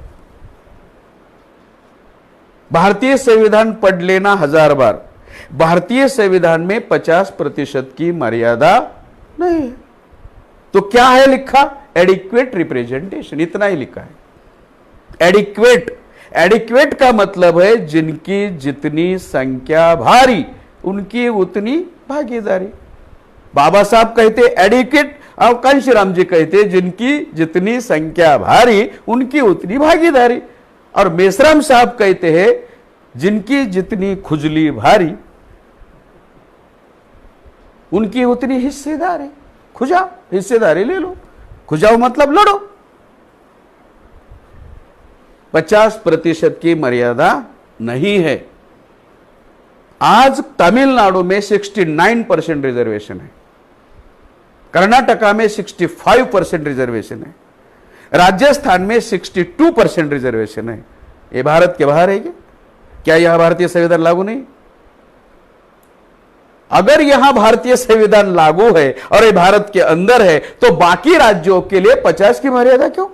भारतीय संविधान पढ़ लेना 1000 बार। भारतीय संविधान में 50% की मर्यादा नहीं है। तो क्या है लिखा? एडिक्वेट रिप्रेजेंटेशन, इतना ही लिखा है। एडिक्वेट का मतलब है जिनकी जितनी संख्या भारी, उनकी उतनी भागीदारी। बाबा साहब कहते एडिक्वेट, और कांशीराम जी कहते जिनकी जितनी संख्या भारी, उनकी उतनी भागीदारी। और मेश्राम साहब कहते हैं जिनकी जितनी खुजली भारी, उनकी उतनी हिस्सेदारी। खुजाओ, हिस्सेदारी ले लो, खुजाओ मतलब लड़ो। 50% की मर्यादा नहीं है। आज तमिलनाडु में 69% रिजर्वेशन है, कर्नाटका में 65% रिजर्वेशन है, राजस्थान में 62% रिजर्वेशन है। ये भारत के बाहर है क्या? यहां भारतीय संविधान लागू नहीं? अगर यहां भारतीय संविधान लागू है और ये भारत के अंदर है, तो बाकी राज्यों के लिए 50 की मर्यादा क्यों?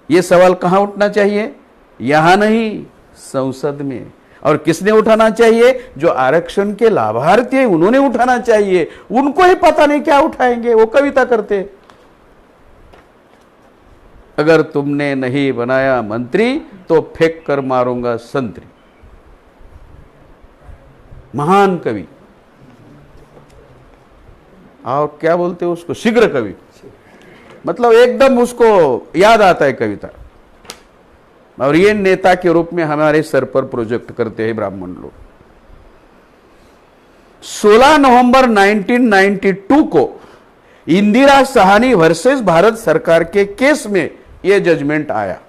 यह सवाल कहां उठना चाहिए? यहां नहीं, संसद में। और किसने उठाना चाहिए? जो आरक्षण के लाभार्थी हैं, उन्होंने उठाना चाहिए। उनको ही पता नहीं क्या उठाएंगे, वो कविता करते। अगर तुमने नहीं बनाया मंत्री तो फेंक कर मारूंगा संतरी। महान कवि, और क्या बोलते हो उसको, शीघ्र कवि, मतलब एकदम उसको याद आता है कविता। और ये नेता के रूप में हमारे सर पर प्रोजेक्ट करते हैं ब्राह्मण लोग। 16 नवंबर 1992 को इंदिरा साहनी वर्सेस भारत सरकार के केस में यह जजमेंट आया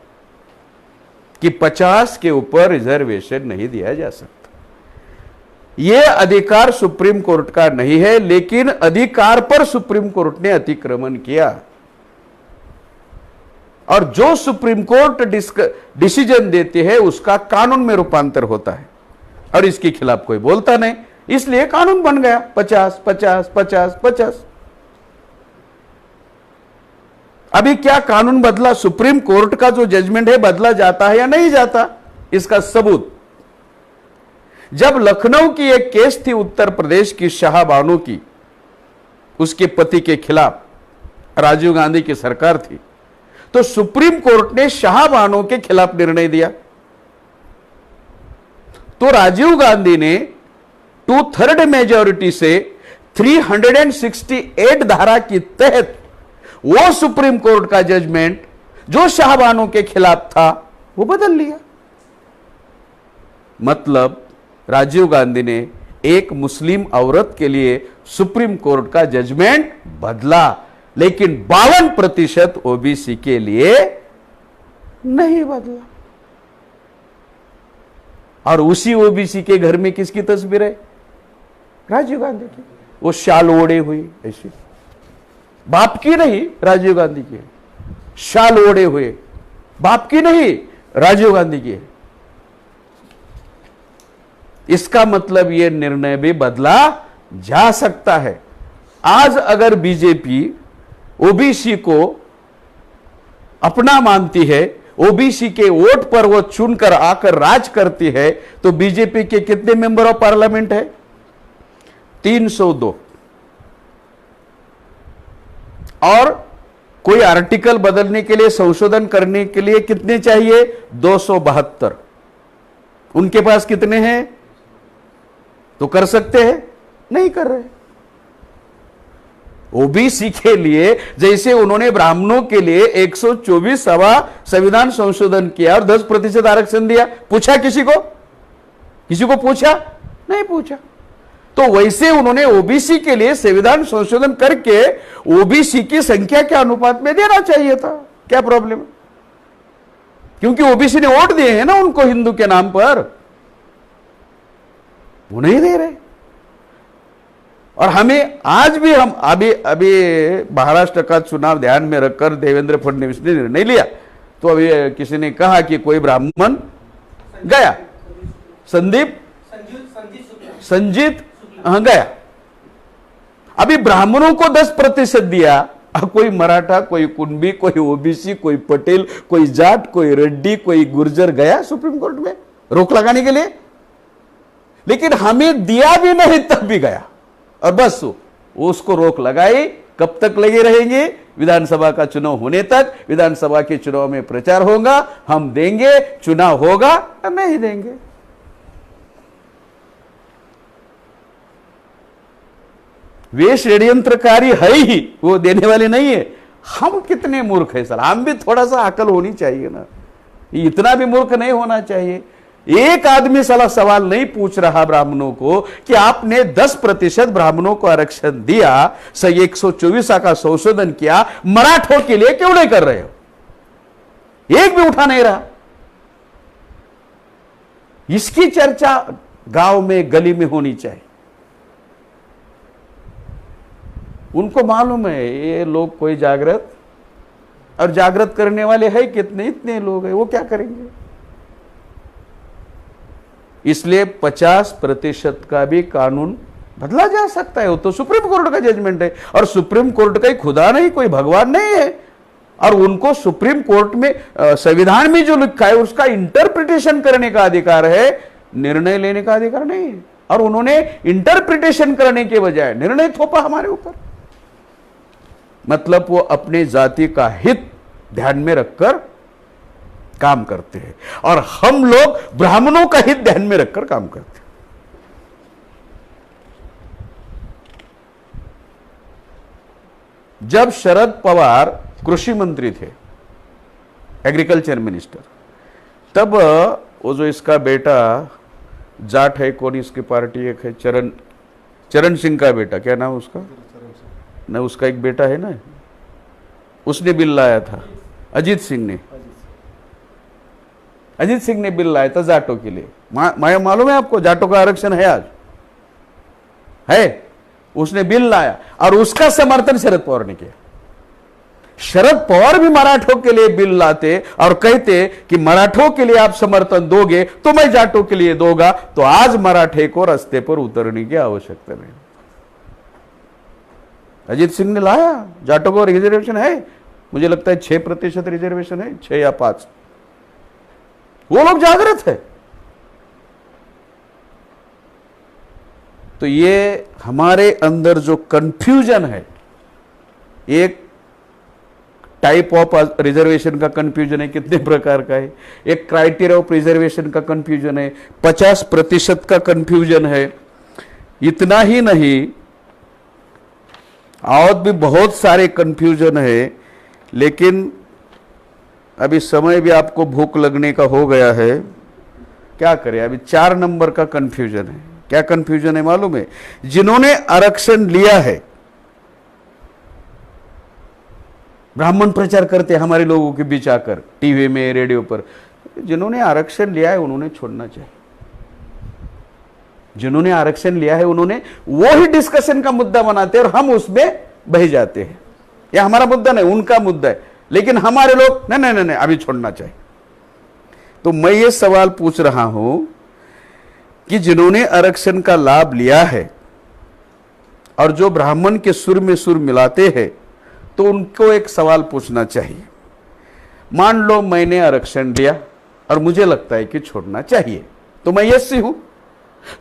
कि 50 के ऊपर रिजर्वेशन नहीं दिया जा सकता। यह अधिकार सुप्रीम कोर्ट का नहीं है, लेकिन अधिकार पर सुप्रीम कोर्ट ने अतिक्रमण किया। और जो सुप्रीम कोर्ट डिसीजन देती है उसका कानून में रूपांतर होता है, और इसके खिलाफ कोई बोलता नहीं, इसलिए कानून बन गया 50 50 50 50। अभी क्या कानून बदला? सुप्रीम कोर्ट का जो जजमेंट है बदला जाता है या नहीं जाता? इसका सबूत, जब लखनऊ की एक केस थी उत्तर प्रदेश की शाहबानो की, उसके पति के खिलाफ, राजीव गांधी की सरकार थी, तो सुप्रीम कोर्ट ने शाहबानो के खिलाफ निर्णय दिया। तो राजीव गांधी ने 2/3 मेजॉरिटी से 368 धारा के तहत वो सुप्रीम कोर्ट का जजमेंट जो शाहबानो के खिलाफ था वो बदल लिया। मतलब राजीव गांधी ने एक मुस्लिम औरत के लिए सुप्रीम कोर्ट का जजमेंट बदला, लेकिन 52% ओबीसी के लिए नहीं बदला। और उसी ओबीसी के घर में किसकी तस्वीर है? राजीव गांधी की। वो शाल ओढ़े हुई, ऐसी, बाप की नहीं, राजीव गांधी की। शाल ओढ़े हुए, बाप की नहीं, राजीव गांधी की। इसका मतलब यह निर्णय भी बदला जा सकता है। आज अगर बीजेपी ओबीसी को अपना मानती है, ओबीसी के वोट पर वो चुनकर आकर राज करती है, तो बीजेपी के कितने मेंबर ऑफ पार्लियामेंट है? 302। और कोई आर्टिकल बदलने के लिए, संशोधन करने के लिए कितने चाहिए? 272। उनके पास कितने हैं? तो कर सकते हैं, नहीं कर रहे। ओबीसी के लिए जैसे उन्होंने ब्राह्मणों के लिए 124वां संविधान संशोधन किया और 10% आरक्षण दिया, पूछा किसी को? किसी को पूछा? नहीं पूछा। तो वैसे उन्होंने ओबीसी के लिए संविधान संशोधन करके ओबीसी की संख्या के अनुपात में देना चाहिए था। क्या प्रॉब्लम? क्योंकि ओबीसी ने वोट दिए हैं ना उनको हिंदू के नाम पर, वो नहीं दे रहे। और हमें आज भी, हम अभी महाराष्ट्र का चुनाव ध्यान में रखकर देवेंद्र फडणवीस ने निर्णय लिया, तो अभी किसी ने कहा कि कोई ब्राह्मण गया, संजीत गया। अभी ब्राह्मणों को 10% दिया, कोई मराठा, कोई कुंभी, कोई ओबीसी, कोई पटेल, कोई जाट, कोई रेड्डी, कोई गुर्जर गया सुप्रीम कोर्ट में रोक लगाने के लिए। लेकिन हमें दिया भी नहीं तब भी गया, और बस उसको रोक लगाई। कब तक लगे रहेंगे? विधानसभा का चुनाव होने तक। विधानसभा के चुनाव में प्रचार होगा, हम देंगे, चुनाव होगा या नहीं देंगे। वे षड्यंत्रकारी है ही, वो देने वाले नहीं है। हम कितने मूर्ख है सर, हम भी थोड़ा सा अकल होनी चाहिए ना, इतना भी मूर्ख नहीं होना चाहिए। एक आदमी साला सवाल नहीं पूछ रहा ब्राह्मणों को कि आपने 10% ब्राह्मणों को आरक्षण दिया, सही 124 का संशोधन किया, मराठों के लिए क्यों नहीं कर रहे हो? एक भी उठा नहीं रहा। इसकी चर्चा गांव में, गली में होनी चाहिए। उनको मालूम है ये लोग कोई जागृत, और जागृत करने वाले हैं कितने, इतने लोग हैं, वो क्या करेंगे? इसलिए 50% का भी कानून बदला जा सकता है। वो तो सुप्रीम कोर्ट का जजमेंट है, और सुप्रीम कोर्ट का खुदा नहीं, कोई भगवान नहीं है, और उनको सुप्रीम कोर्ट में संविधान में जो लिखा है उसका इंटरप्रिटेशन करने का अधिकार है, निर्णय लेने का अधिकार नहीं है। और उन्होंने इंटरप्रिटेशन करने के बजाय निर्णय थोपा हमारे ऊपर। मतलब वो अपने जाति का हित ध्यान में रखकर काम करते हैं, और हम लोग ब्राह्मणों का हित ध्यान में रखकर काम करते हैं। जब शरद पवार कृषि मंत्री थे, एग्रीकल्चर मिनिस्टर, तब वो जो इसका बेटा जाट है, कौन इसकी पार्टी एक है, चरण सिंह का बेटा, क्या नाम उसका, न उसका एक बेटा है ना, उसने बिल लाया था, अजीत सिंह ने बिल लाया था जाटों के लिए। मालूम है आपको, जाटों का आरक्षण है आज, है, उसने बिल लाया और उसका समर्थन शरद पवार ने किया। शरद पवार भी मराठों के लिए बिल लाते और कहते कि मराठों के लिए आप समर्थन दोगे तो मैं जाटों के लिए दूंगा, तो आज मराठे को रास्ते पर उतरने की आवश्यकता नहीं। अजीत सिंह ने लाया, जाटों को रिजर्वेशन है, मुझे लगता है 6% रिजर्वेशन है, 6 या 5। वो लोग जागृत है। तो ये हमारे अंदर जो कंफ्यूजन है, एक टाइप ऑफ रिजर्वेशन का कंफ्यूजन है, कितने प्रकार का है, एक क्राइटेरिया ऑफ रिजर्वेशन का कंफ्यूजन है, 50% का कंफ्यूजन है। इतना ही नहीं, और भी बहुत सारे कंफ्यूजन है, लेकिन अभी समय भी आपको भूख लगने का हो गया है, क्या करें। अभी 4 नंबर का कंफ्यूजन है। क्या कंफ्यूजन है मालूम है? जिन्होंने आरक्षण लिया है, ब्राह्मण प्रचार करते हैं हमारे लोगों के बीच आकर, टीवी में, रेडियो पर, जिन्होंने आरक्षण लिया है उन्होंने छोड़ना चाहिए। जिन्होंने आरक्षण लिया है उन्होंने वो ही डिस्कशन का मुद्दा बनाते हैं और हम उसमें बह जाते हैं। यह हमारा मुद्दा नहीं, उनका मुद्दा है, लेकिन हमारे लोग नहीं नहीं नहीं अभी छोड़ना चाहिए। तो मैं ये सवाल पूछ रहा हूं कि जिन्होंने आरक्षण का लाभ लिया है और जो ब्राह्मण के सुर में सुर मिलाते हैं, तो उनको एक सवाल पूछना चाहिए। मान लो मैंने आरक्षण लिया और मुझे लगता है कि छोड़ना चाहिए, तो मैं एससी हूं,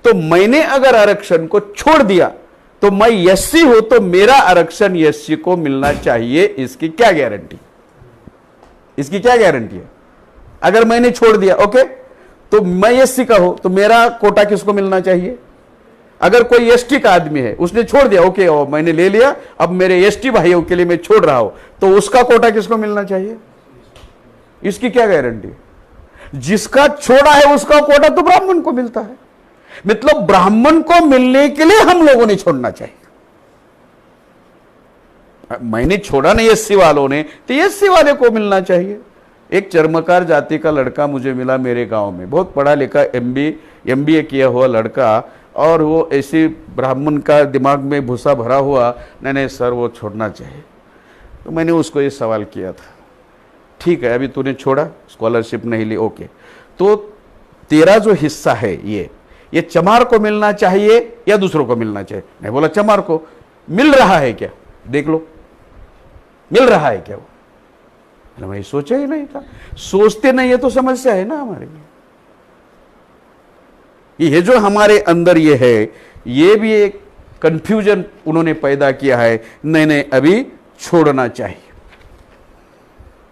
तो मैंने अगर आरक्षण को छोड़ दिया तो मैं एससी हूं, तो मेरा आरक्षण एससी को मिलना चाहिए। इसकी क्या गारंटी? इसकी क्या गारंटी है? अगर मैंने छोड़ दिया, ओके, तो मैं एससी का हूं, तो मेरा कोटा किसको मिलना चाहिए? अगर कोई एसटी का आदमी है, उसने छोड़ दिया, ओके, मैंने ले लिया, अब मेरे एसटी भाइयों के लिए मैं छोड़ रहा हूं, तो उसका कोटा किसको मिलना चाहिए? इसकी क्या गारंटी? जिसका छोड़ा है उसका कोटा तो ब्राह्मण को मिलता है। मतलब ब्राह्मण को मिलने के लिए हम लोगों ने छोड़ना चाहिए। मैंने छोड़ा नहीं एससी वालों ने, तो एससी वाले को मिलना चाहिए। एक चर्मकार जाति का लड़का मुझे मिला मेरे गांव में, बहुत पढ़ा लिखा, एमबीए किया हुआ लड़का, और वो ऐसे ब्राह्मण का दिमाग में भूसा भरा हुआ, नहीं सर वो छोड़ना चाहिए। तो मैंने उसको ये सवाल किया था, ठीक है अभी तूने छोड़ा, स्कॉलरशिप नहीं ली, ओके, तो तेरा जो हिस्सा है ये चमार को मिलना चाहिए या दूसरों को मिलना चाहिए? नहीं, बोला चमार को। मिल रहा है क्या? देख लो, मिल रहा है क्या? वो मैं सोचा ही नहीं था। सोचते नहीं है तो समस्या है ना हमारे लिए। ये जो हमारे अंदर ये है, ये भी एक कंफ्यूजन उन्होंने पैदा किया है। नहीं अभी छोड़ना चाहिए।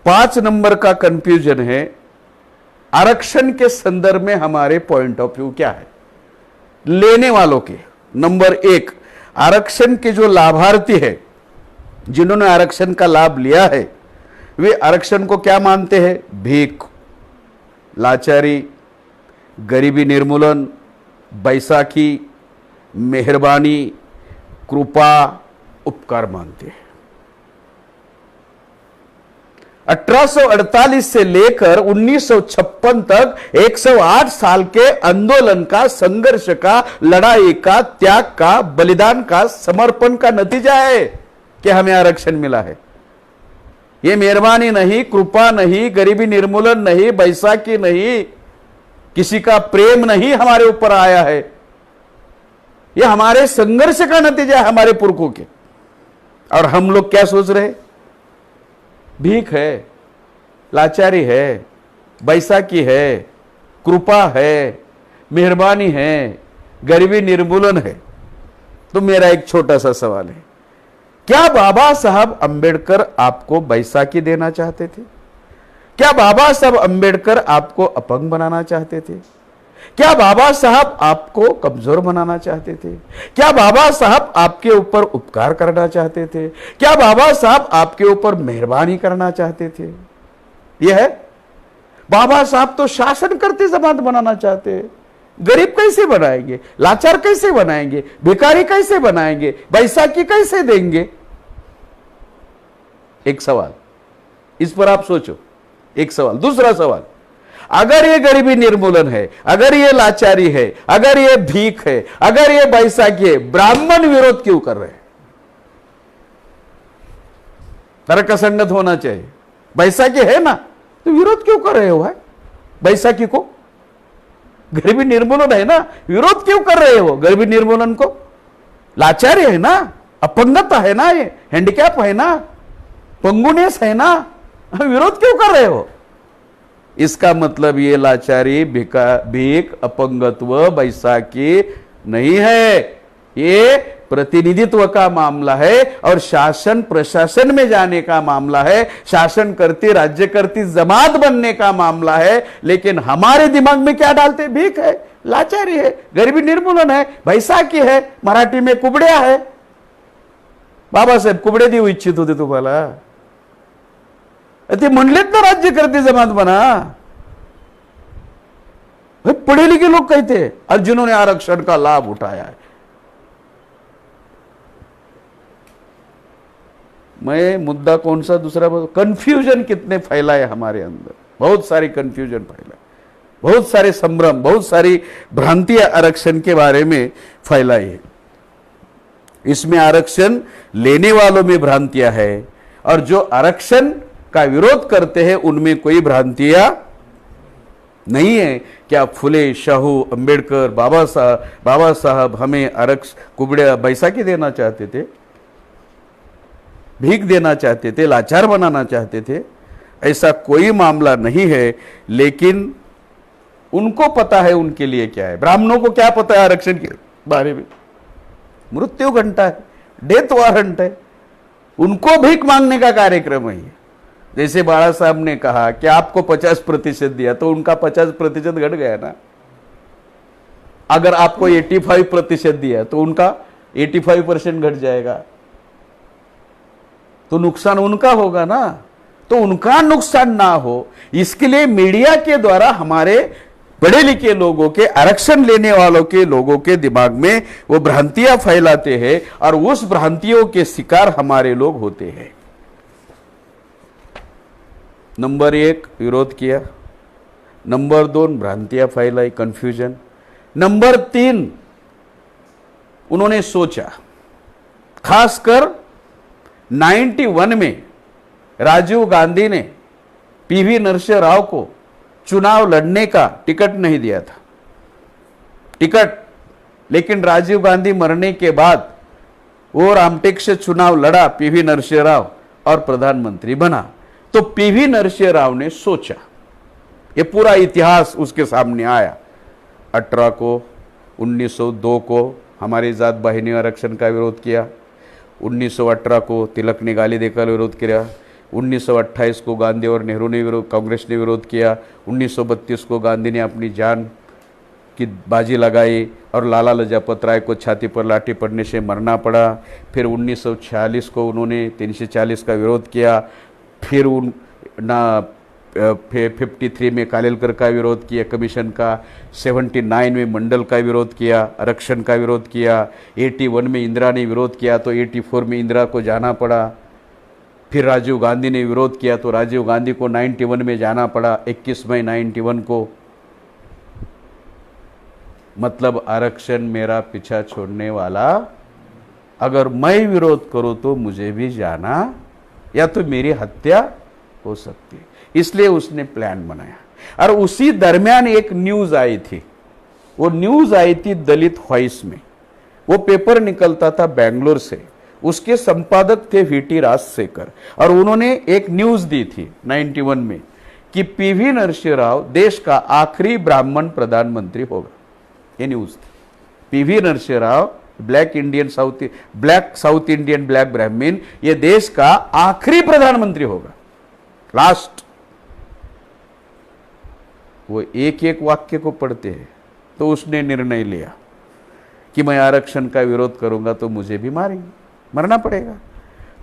5 नंबर का कंफ्यूजन है, आरक्षण के संदर्भ में हमारे पॉइंट ऑफ व्यू क्या है लेने वालों के। नंबर 1, आरक्षण के जो लाभार्थी है, जिन्होंने आरक्षण का लाभ लिया है, वे आरक्षण को क्या मानते हैं? भीख, लाचारी, गरीबी निर्मूलन, बैसाखी, मेहरबानी, कृपा, उपकार मानते हैं। 1848 से लेकर 1956 तक 108 साल के आंदोलन का, संघर्ष का, लड़ाई का, त्याग का, बलिदान का, समर्पण का नतीजा है कि हमें आरक्षण मिला है। ये मेहरबानी नहीं, कृपा नहीं, गरीबी निर्मूलन नहीं, बैसाखी नहीं, किसी का प्रेम नहीं हमारे ऊपर आया है। ये हमारे संघर्ष का नतीजा है, हमारे पुरखों के। और हम लोग क्या सोच रहे? भीख है, लाचारी है, बैसाखी है, कृपा है, मेहरबानी है, गरीबी निर्मूलन है। तो मेरा एक छोटा सा सवाल है, क्या बाबा साहब अंबेडकर आपको बैसाखी देना चाहते थे? क्या बाबा साहब अंबेडकर आपको अपंग बनाना चाहते थे? क्या बाबा साहब आपको कमजोर बनाना चाहते थे? क्या बाबा साहब आपके ऊपर उपकार करना चाहते थे? क्या बाबा साहब आपके ऊपर मेहरबानी करना चाहते थे? यह है, बाबा साहब तो शासन करते जमात बनाना चाहते हैं। गरीब कैसे बनाएंगे? लाचार कैसे बनाएंगे? भिखारी कैसे बनाएंगे? बैसाखी कैसे देंगे? एक सवाल, इस पर आप सोचो। एक सवाल। दूसरा सवाल, अगर ये गरीबी निर्मूलन है, अगर ये लाचारी है, अगर ये भीख है, अगर ये बैसाखी है, ब्राह्मण विरोध क्यों कर रहे हैं? तर्कसंगत होना चाहिए। बैसाखी है ना, तो विरोध क्यों कर रहे हो भाई बैसाखी को? गरीबी निर्मूलन है ना, विरोध क्यों कर रहे हो गरीबी निर्मूलन को? लाचारी है ना, अपंगता है ना, ये हैंडीकैप है ना, पंगुनेस है ना, विरोध क्यों कर रहे हो? इसका मतलब ये लाचारी, भीख, अपंगत्व, बैसाखी नहीं है, ये प्रतिनिधित्व का मामला है और शासन प्रशासन में जाने का मामला है, शासन करती राज्य करती जमात बनने का मामला है। लेकिन हमारे दिमाग में क्या डालते? भीख है, लाचारी है, गरीबी निर्मूलन है, बैसाखी है, मराठी में कुबड्या है। बाबासाहेब कुबडे देऊ इच्छित होते तुम्हाला? ते म्हणलेत ना राज्य करती जमात बना। पढ़े लिखे लोग कहते हैं और जिन्होंने आरक्षण का लाभ उठाया है। मैं मुद्दा कौन सा दूसरा, कंफ्यूजन कितने फैला है हमारे अंदर, बहुत सारी कंफ्यूजन फैला, बहुत सारे संभ्रम, बहुत सारी भ्रांतियां आरक्षण के बारे में फैलाई है। इसमें आरक्षण लेने वालों में भ्रांतियां है और जो आरक्षण का विरोध करते हैं उनमें कोई भ्रांतियां नहीं है। क्या फुले, शाहू, अंबेडकर, बाबा साहब हमें आरक्षण, कुबड़े, बैसाखी देना चाहते थे, भीख देना चाहते थे, लाचार बनाना चाहते थे? ऐसा कोई मामला नहीं है। लेकिन उनको पता है उनके लिए क्या है। ब्राह्मणों को क्या पता है आरक्षण के बारे में? मृत्यु घंटा है, डेथ वारंट है, उनको भीख मांगने का कार्यक्रम है। जैसे बाला साहब ने कहा कि आपको 50% दिया तो उनका 50% घट गया ना। अगर आपको 85% दिया तो उनका 85% घट जाएगा, तो नुकसान उनका होगा ना। तो उनका नुकसान ना हो इसके लिए मीडिया के द्वारा हमारे पढ़े लिखे लोगों के, आरक्षण लेने वालों के लोगों के दिमाग में वो भ्रांतियां फैलाते हैं और उस भ्रांतियों के शिकार हमारे लोग होते हैं। नंबर 1 विरोध किया, नंबर 2 भ्रांतियां फैलाई, कंफ्यूजन, नंबर 3 उन्होंने सोचा। खासकर 91 में राजीव गांधी ने पीवी नरसिंह राव को चुनाव लड़ने का टिकट नहीं दिया था, लेकिन राजीव गांधी मरने के बाद वो रामटेक से चुनाव लड़ा पीवी नरसिंह राव और प्रधानमंत्री बना। तो पीवी नरसिंह राव ने सोचा, ये पूरा इतिहास उसके सामने आया। 18 को, 1902 को हमारी जात बहिनी आरक्षण का विरोध किया, 1918 को तिलक ने गाली देकर विरोध किया, 1928 को गांधी और नेहरू ने कांग्रेस ने विरोध किया, 1932 को गांधी ने अपनी जान की बाजी लगाई और लाला लजपत राय को छाती पर लाठी पड़ने से मरना पड़ा। फिर 1946 को उन्होंने 340 का विरोध किया। फिर 53 में कालेलकर का विरोध किया कमीशन का, 79 में मंडल का विरोध किया, आरक्षण का विरोध किया, 81 में इंदिरा ने विरोध किया तो 84 में इंदिरा को जाना पड़ा, फिर राजीव गांधी ने विरोध किया तो राजीव गांधी को 91 में जाना पड़ा, 21 मई 91 को। मतलब आरक्षण मेरा पीछा छोड़ने वाला, अगर मैं विरोध करूं तो मुझे भी जाना या तो मेरी हत्या हो सकती है, इसलिए उसने प्लान बनाया। और उसी दरमियान एक न्यूज आई थी, वो न्यूज आई थी दलित वॉइस में, वो पेपर निकलता था बेंगलोर से, उसके संपादक थे वीटी राजशेखर, और उन्होंने एक न्यूज दी थी 91 में कि पीवी नरसिंह राव देश का आखिरी ब्राह्मण प्रधानमंत्री होगा। ये न्यूज थी, PV Narasimha Rao black south Indian black Brahmin, ये देश का आखिरी प्रधानमंत्री होगा, लास्ट। वो एक एक वाक्य को पढ़ते हैं तो उसने निर्णय लिया कि मैं आरक्षण का विरोध करूंगा तो मुझे भी मारेंगे, मरना पड़ेगा,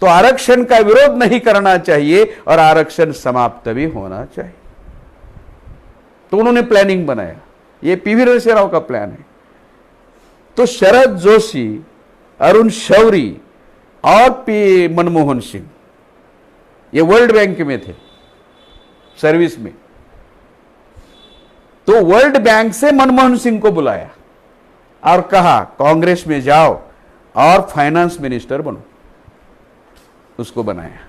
तो आरक्षण का विरोध नहीं करना चाहिए और आरक्षण समाप्त भी होना चाहिए। तो उन्होंने प्लानिंग बनाया, ये पीवी नरसिंह राव का प्लान है। तो शरद जोशी, अरुण शौरी और पी मनमोहन सिंह, ये वर्ल्ड बैंक में थे सर्विस में, तो वर्ल्ड बैंक से मनमोहन सिंह को बुलाया और कहा कांग्रेस में जाओ और फाइनेंस मिनिस्टर बनो, उसको बनाया।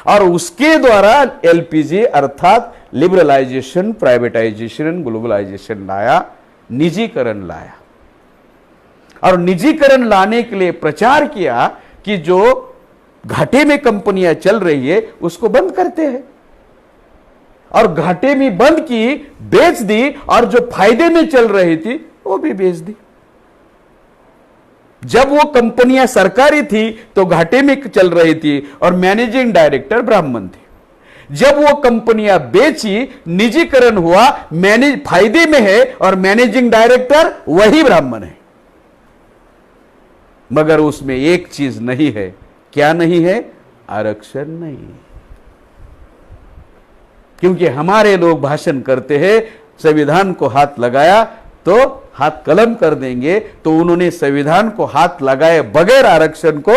और उसके द्वारा एलपीजी अर्थात लिबरलाइजेशन, प्राइवेटाइजेशन, ग्लोबलाइजेशन लाया, निजीकरण लाया। और निजीकरण लाने के लिए प्रचार किया कि जो घाटे में कंपनियां चल रही है उसको बंद करते हैं, और घाटे में बंद की, बेच दी, और जो फायदे में चल रही थी वो भी बेच दी। जब वो कंपनियां सरकारी थी तो घाटे में चल रही थी और मैनेजिंग डायरेक्टर ब्राह्मण थे। जब वो कंपनियां बेची, निजीकरण हुआ, फायदे में है और मैनेजिंग डायरेक्टर वही ब्राह्मण है। मगर उसमें एक चीज नहीं है, क्या नहीं है? आरक्षण नहीं। क्योंकि हमारे लोग भाषण करते हैं, संविधान को हाथ लगाया तो हाथ कलम कर देंगे, तो उन्होंने संविधान को हाथ लगाए बगैर आरक्षण को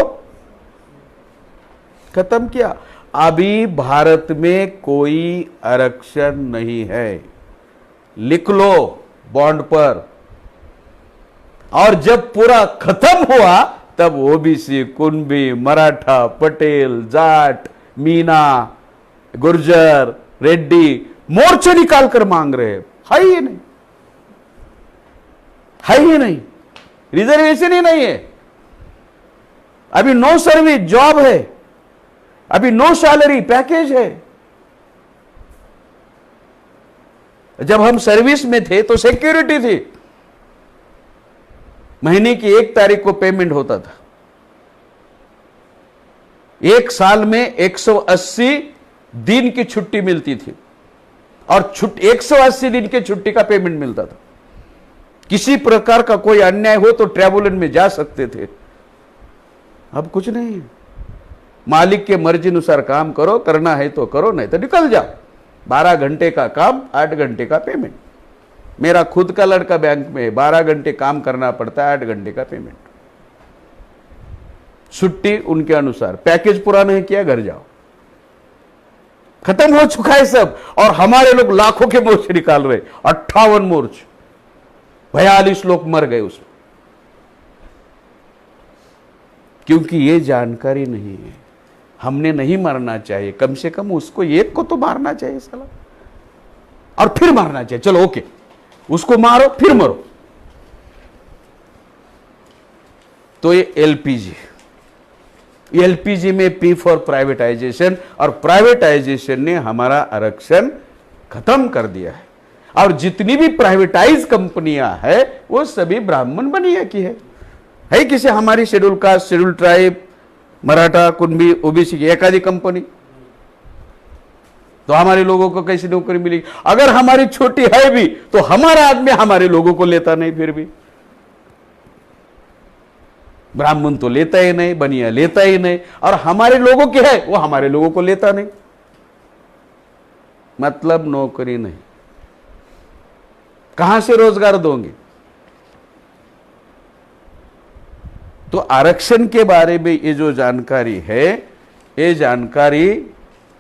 खत्म किया। अभी भारत में कोई आरक्षण नहीं है, लिख लो बॉन्ड पर। और जब पूरा खत्म हुआ तब ओबीसी, कुणबी, मराठा, पटेल, जाट, मीना, गुर्जर, रेड्डी मोर्चे निकाल कर मांग रहे हैं, है ही नहीं, है ही नहीं, रिजर्वेशन ही नहीं है, अभी नो सर्विस जॉब है, अभी नो सैलरी पैकेज है। जब हम सर्विस में थे तो सिक्योरिटी थी, महीने की 1 तारीख को पेमेंट होता था, एक साल में 180 दिन की छुट्टी मिलती थी, और 180 दिन के छुट्टी का पेमेंट मिलता था। किसी प्रकार का कोई अन्याय हो तो ट्रैवलन में जा सकते थे। अब कुछ नहीं है, मालिक के मर्जी अनुसार काम करो, करना है तो करो, नहीं तो निकल जाओ। 12 घंटे का काम, 8 घंटे का पेमेंट। मेरा खुद का लड़का बैंक में 12 घंटे काम करना पड़ता है, 8 घंटे का पेमेंट। छुट्टी उनके अनुसार, पैकेज पूरा नहीं किया घर जाओ। खत्म हो चुका है सब, और हमारे लोग लाखों के मोर्चे निकाल रहे, 58 मोर्चे, 42 लोग मर गए उसमें, क्योंकि ये जानकारी नहीं है। हमने नहीं मारना चाहिए, कम से कम उसको एक को तो मारना चाहिए साला, और फिर मारना चाहिए। चलो ओके, उसको मारो फिर मरो। तो ये एलपीजी में पी फॉर प्राइवेटाइजेशन, और प्राइवेटाइजेशन ने हमारा आरक्षण खत्म कर दिया है। और जितनी भी प्राइवेटाइज कंपनियां हैं वो सभी ब्राह्मण बनिया की है किसी हमारी schedule caste, schedule tribe, Maratha, Kunbi, OBC की एक आधी कंपनी, तो हमारे लोगों को कैसी नौकरी मिलेगी? अगर हमारी छोटी है भी तो हमारा आदमी हमारे लोगों को लेता नहीं, फिर भी ब्राह्मण तो लेता ही नहीं, बनिया लेता ही नहीं, और हमारे लोगों के है वो हमारे लोगों को लेता नहीं। मतलब नौकरी नहीं, कहां से रोजगार दोगे? तो आरक्षण के बारे में ये जो जानकारी है, ये जानकारी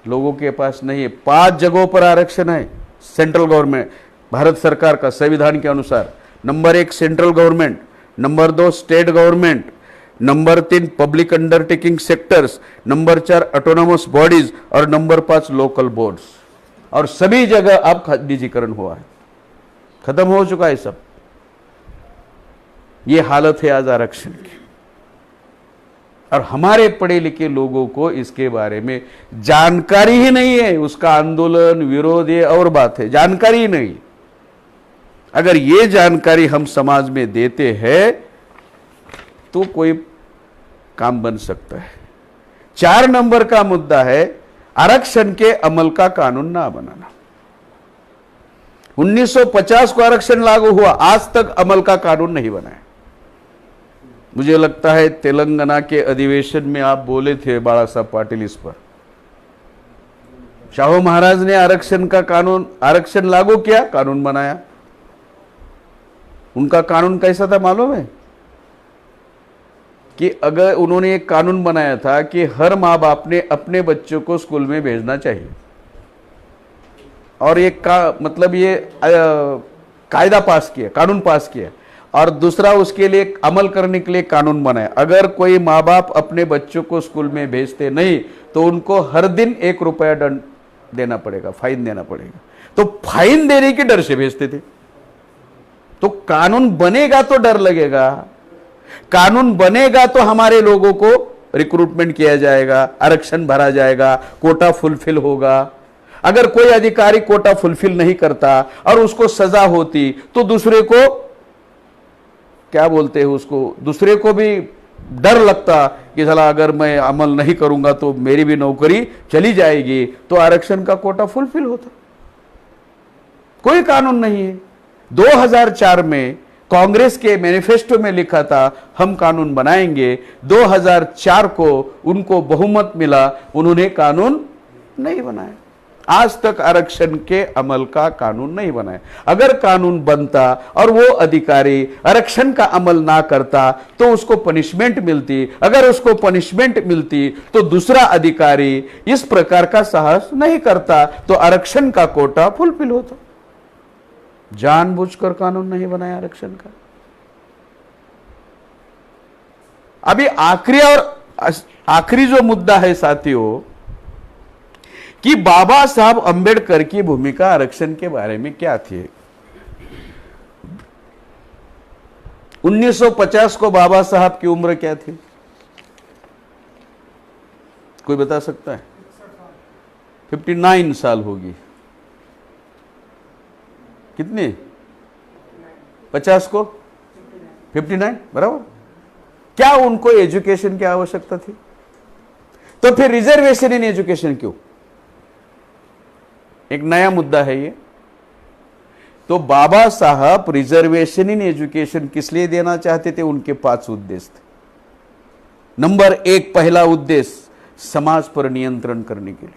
लोगों के पास नहीं है। 5 जगहों पर आरक्षण है सेंट्रल गवर्नमेंट, भारत सरकार का संविधान के अनुसार। Number 1 central government, number 2 state government, number 3 public undertaking sectors, number 4 autonomous bodies और नंबर 5 लोकल बोर्ड्स। और सभी जगह अब निजीकरण हुआ है, खत्म हो चुका है सब। ये हालत है आज आरक्षण की। और हमारे पढ़े लिखे लोगों को इसके बारे में जानकारी ही नहीं है। उसका आंदोलन विरोध ये और बात है, जानकारी ही नहीं। अगर ये जानकारी हम समाज में देते हैं तो कोई काम बन सकता है। 4 नंबर का मुद्दा है आरक्षण के अमल का कानून ना बनाना। 1950 को आरक्षण लागू हुआ, आज तक अमल का कानून नहीं बना है। मुझे लगता है तेलंगाना के अधिवेशन में आप बोले थे बाला साहब पाटिल इस पर। शाहू महाराज ने आरक्षण लागू किया, कानून बनाया। उनका कानून कैसा था मालूम है? कि अगर उन्होंने एक कानून बनाया था कि हर माँ बाप ने अपने बच्चों को स्कूल में भेजना चाहिए, और एक मतलब ये कायदा पास किया, कानून पास किया। और दूसरा उसके लिए अमल करने के लिए कानून बनाया, अगर कोई माँ बाप अपने बच्चों को स्कूल में भेजते नहीं तो उनको हर दिन 1 रुपया दंड देना पड़ेगा, फाइन देना पड़ेगा। तो फाइन देने के डर से भेजते थे। तो कानून बनेगा तो डर लगेगा, कानून बनेगा तो हमारे लोगों को रिक्रूटमेंट किया जाएगा, आरक्षण भरा जाएगा, कोटा फुलफिल होगा। अगर कोई अधिकारी कोटा फुलफिल नहीं करता और उसको सजा होती तो दूसरे को क्या बोलते हैं, उसको दूसरे को भी डर लगता कि साला अगर मैं अमल नहीं करूंगा तो मेरी भी नौकरी चली जाएगी। तो आरक्षण का कोटा फुलफिल होता। कोई कानून नहीं है। 2004 में कांग्रेस के मैनिफेस्टो में लिखा था हम कानून बनाएंगे। 2004 को उनको बहुमत मिला, उन्होंने कानून नहीं बनाया। आज तक आरक्षण के अमल का कानून नहीं बनाया। अगर कानून बनता और वो अधिकारी आरक्षण का अमल ना करता तो उसको पनिशमेंट मिलती। अगर उसको पनिशमेंट मिलती तो दूसरा अधिकारी इस प्रकार का साहस नहीं करता, तो आरक्षण का कोटा फुलफिल होता। जानबूझकर कानून नहीं बनाया आरक्षण का। अभी आखिरी जो मुद्दा है साथियों, कि बाबा साहब अंबेडकर की भूमिका आरक्षण के बारे में क्या थी। 1950 को बाबा साहब की उम्र क्या थी? कोई बता सकता है? 59 साल होगी। कितनी? 50 को 59 बराबर। क्या उनको एजुकेशन की आवश्यकता थी? तो फिर रिजर्वेशन इन एजुकेशन क्यों? एक नया मुद्दा है ये। तो बाबा साहब रिजर्वेशन इन एजुकेशन किस लिए देना चाहते थे? उनके 5 उद्देश्य थे। नंबर 1, पहला उद्देश्य समाज पर नियंत्रण करने के लिए,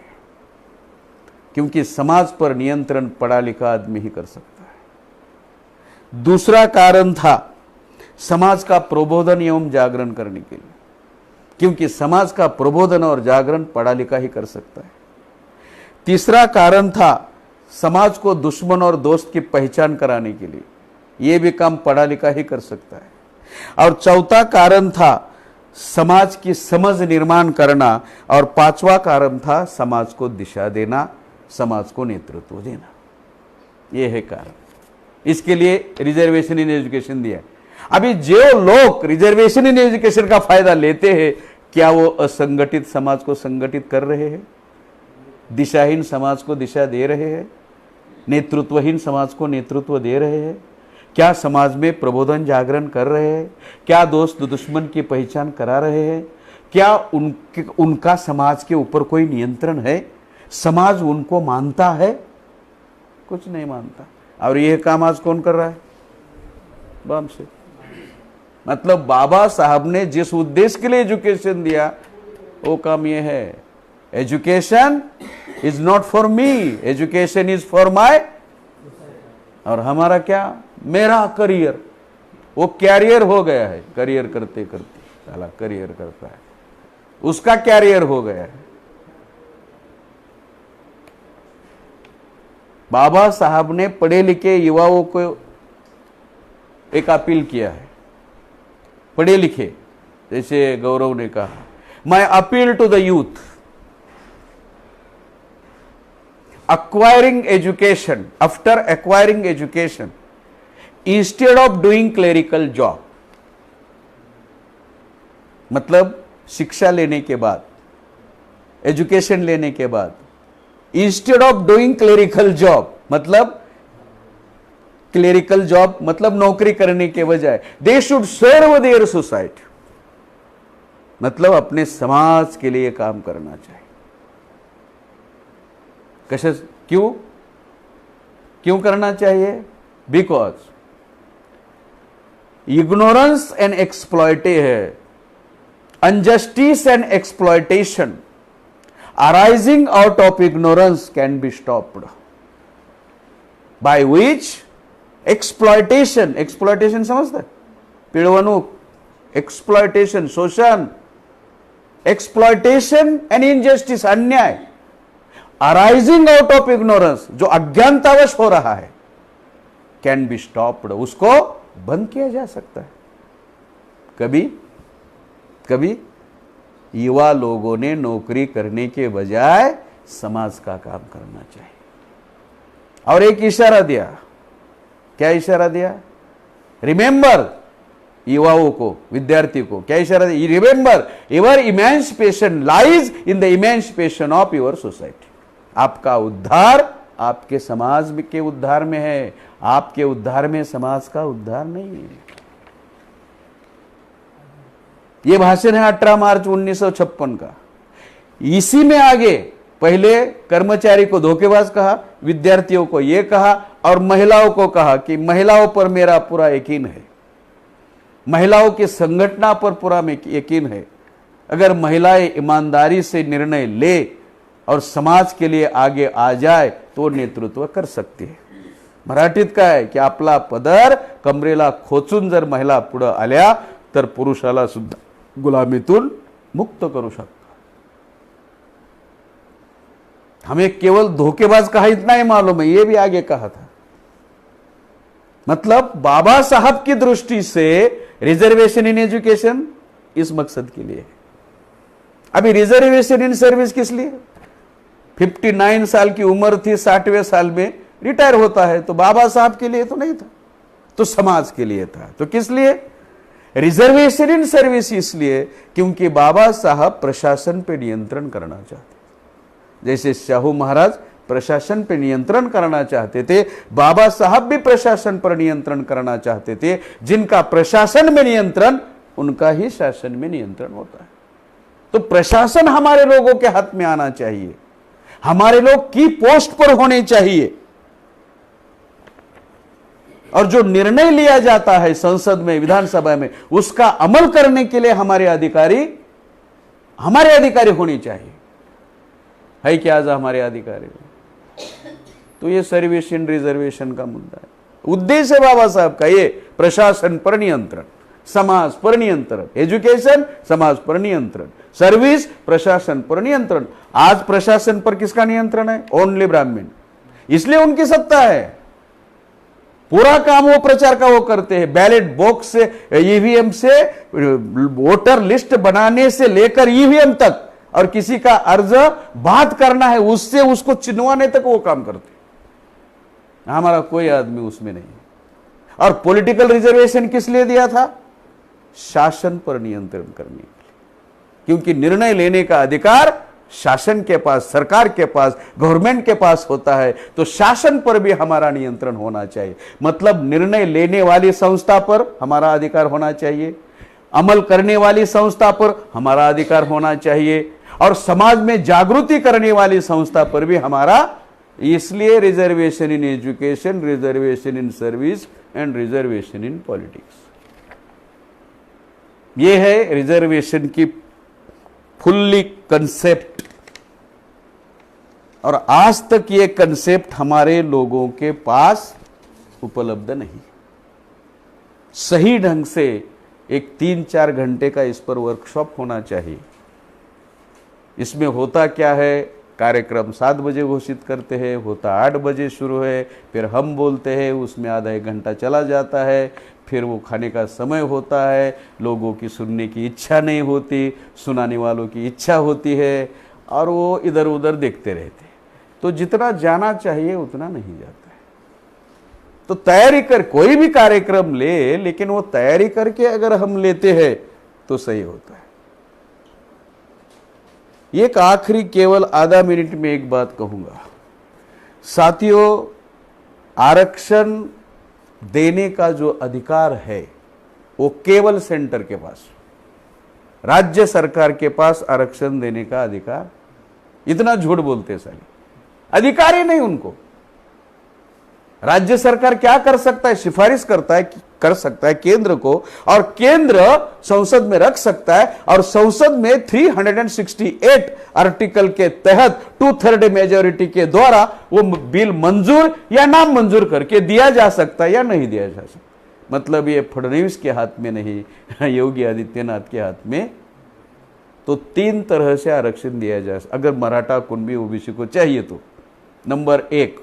क्योंकि समाज पर नियंत्रण पढ़ा लिखा आदमी ही कर सकता है। दूसरा कारण था समाज का प्रबोधन एवं जागरण करने के लिए, क्योंकि समाज का प्रबोधन और जागरण पढ़ा लिखा ही कर सकता है। तीसरा कारण था समाज को दुश्मन और दोस्त की पहचान कराने के लिए, यह भी काम पढ़ा लिखा ही कर सकता है। और चौथा कारण था समाज की समझ निर्माण करना, और 5वां कारण था समाज को दिशा देना, समाज को नेतृत्व देना। यह है कारण। इसके लिए रिजर्वेशन इन एजुकेशन दिया। अभी जो लोग रिजर्वेशन इन एजुकेशन का फायदा लेते हैं, क्या वो असंगठित समाज को संगठित कर रहे हैं? दिशाहीन समाज को दिशा दे रहे हैं? नेतृत्वहीन समाज को नेतृत्व दे रहे हैं? क्या समाज में प्रबोधन जागरण कर रहे हैं? क्या दोस्त दुश्मन की पहचान करा रहे हैं? क्या उनका समाज के ऊपर कोई नियंत्रण है? समाज उनको मानता है? कुछ नहीं मानता। और यह काम आज कौन कर रहा है? बम से। मतलब बाबा साहब ने जिस उद्देश्य के लिए एजुकेशन दिया, वो काम यह है। Education is not for me, education is for my, और हमारा क्या, मेरा करियर, वो कैरियर हो गया है। करियर करते करते साला करियर करता है, उसका कैरियर हो गया है। बाबा साहब ने पढ़े लिखे युवाओं को एक अपील किया है, पढ़े लिखे, जैसे गौरव ने कहा, my appeal to the youth, acquiring education, after acquiring education, instead of doing clerical job, मतलब शिक्षा लेने के बाद, एजुकेशन लेने के बाद, instead of doing clerical job, मतलब क्लेरिकल जॉब मतलब नौकरी करने के बजाय, they should serve their society, मतलब अपने समाज के लिए काम करना चाहिए। कैसे, क्यों करना चाहिए? Because ignorance and exploitation, injustice and exploitation arising out of ignorance can be stopped, by which exploitation समझते, पिळवणूक, exploitation शोषण, exploitation and injustice अन्याय, arising out of ignorance जो अज्ञानतावश हो रहा है, can be stopped, उसको बंद किया जा सकता है। कभी युवा लोगों ने नौकरी करने के बजाय समाज का काम करना चाहिए। और एक इशारा दिया, क्या इशारा दिया? रिमेंबर, युवाओं को, विद्यार्थी को क्या इशारा दिया? Remember your emancipation lies in the emancipation of your society. आपका उद्धार आपके समाज के उद्धार में है, आपके उद्धार में समाज का उद्धार नहीं है। ये भाषण है 18 मार्च 1956 का। इसी में आगे पहले कर्मचारी को धोखेबाज कहा, विद्यार्थियों को यह कहा और महिलाओं को कहा कि महिलाओं पर मेरा पूरा यकीन है, महिलाओं की संगठना पर पूरा यकीन है। अगर महिलाएं ईमानदारी से निर्णय ले और समाज के लिए आगे आ जाए तो नेतृत्व कर सकते हैं। मराठीत काय की आपला पदर कमरेला खोचून जर महिला पुढे आल्या तर पुरुषाला सुद्धा गुलामीतून मुक्त करू शकता। हमें केवल धोखेबाज कहा इतना ही मालूम है, ये भी आगे कहा था। मतलब बाबा साहब की दृष्टि से रिजर्वेशन इन एजुकेशन इस मकसद के लिए है। अभी रिजर्वेशन इन सर्विस किस लिए? 59 साल की उम्र थी, 60वें साल में रिटायर होता है, तो बाबा साहब के लिए तो नहीं था, तो समाज के लिए था। तो किस लिए रिजर्वेशन इन सर्विस? इसलिए क्योंकि बाबा साहब प्रशासन पे नियंत्रण करना चाहते। जैसे शाहू महाराज प्रशासन पे नियंत्रण करना चाहते थे, बाबा साहब भी प्रशासन पर नियंत्रण करना चाहते थे। जिनका प्रशासन में नियंत्रण, उनका ही शासन में नियंत्रण होता है। तो प्रशासन हमारे लोगों के हाथ में आना चाहिए, हमारे लोग की पोस्ट पर होने चाहिए, और जो निर्णय लिया जाता है संसद में, विधानसभा में, उसका अमल करने के लिए हमारे अधिकारी होने चाहिए। है क्या आज हमारे अधिकारी? तो ये सर्वेशन रिजर्वेशन का मुद्दा है। उद्देश्य बाबा साहब का ये प्रशासन पर नियंत्रण, समाज पर नियंत्रण, एजुकेशन समाज पर नियंत्रण, सर्विस प्रशासन पर नियंत्रण। आज प्रशासन पर किसका नियंत्रण है? ओनली ब्राह्मण। इसलिए उनकी सत्ता है, पूरा काम वो प्रचार का वो करते हैं। बैलेट बॉक्स से, ईवीएम से, वोटर लिस्ट बनाने से लेकर ईवीएम तक, और किसी का अर्ज बात करना है उससे उसको चिन्हवाने तक वो काम करते हैं। हमारा कोई आदमी उसमें नहीं। और पॉलिटिकल रिजर्वेशन किस लिए दिया था? शासन पर नियंत्रण करने के लिए, क्योंकि निर्णय लेने का अधिकार शासन के पास, सरकार के पास, गवर्नमेंट के पास होता है। तो शासन पर भी हमारा नियंत्रण होना चाहिए। मतलब निर्णय लेने वाली संस्था पर हमारा अधिकार होना चाहिए, अमल करने वाली संस्था पर हमारा अधिकार होना चाहिए, और समाज में जागृति करने वाली संस्था पर भी हमारा। इसलिए reservation in education, reservation in service and reservation in politics, ये है रिजर्वेशन की फुल्ली कंसेप्ट। और आज तक ये कंसेप्ट हमारे लोगों के पास उपलब्ध नहीं। सही ढंग से एक 3-4 घंटे का इस पर वर्कशॉप होना चाहिए। इसमें होता क्या है, कार्यक्रम 7 बजे घोषित करते हैं, होता 8 बजे शुरू है, फिर हम बोलते हैं, उसमें आधा 1 घंटा चला जाता है, फिर वो खाने का समय होता है, लोगों की सुनने की इच्छा नहीं होती, सुनाने वालों की इच्छा होती है, और वो इधर उधर देखते रहते। तो जितना जाना चाहिए उतना नहीं जाता है। तो तैयारी कर, कोई भी कार्यक्रम ले, लेकिन वो तैयारी करके अगर हम लेते हैं तो सही होता है। एक आखिरी केवल आधा मिनट में एक बात कहूंगा। साथियों, आरक्षण देने का जो अधिकार है वो केवल सेंटर के पास, राज्य सरकार के पास आरक्षण देने का अधिकार, इतना झूठ बोलते साले, अधिकार ही नहीं उनको। राज्य सरकार क्या कर सकता है, सिफारिश कर सकता है केंद्र को, और केंद्र संसद में रख सकता है, और संसद में 368 आर्टिकल के तहत 2/3 मेजॉरिटी के द्वारा वो बिल मंजूर या नाम मंजूर करके दिया जा सकता है या नहीं दिया जा सकता। मतलब ये फडणवीस के हाथ में नहीं, योगी आदित्यनाथ के हाथ में। तो 3 तरह से आरक्षण दिया जा सकता अगर मराठा, कुणबी, ओबीसी को चाहिए तो। नंबर 1,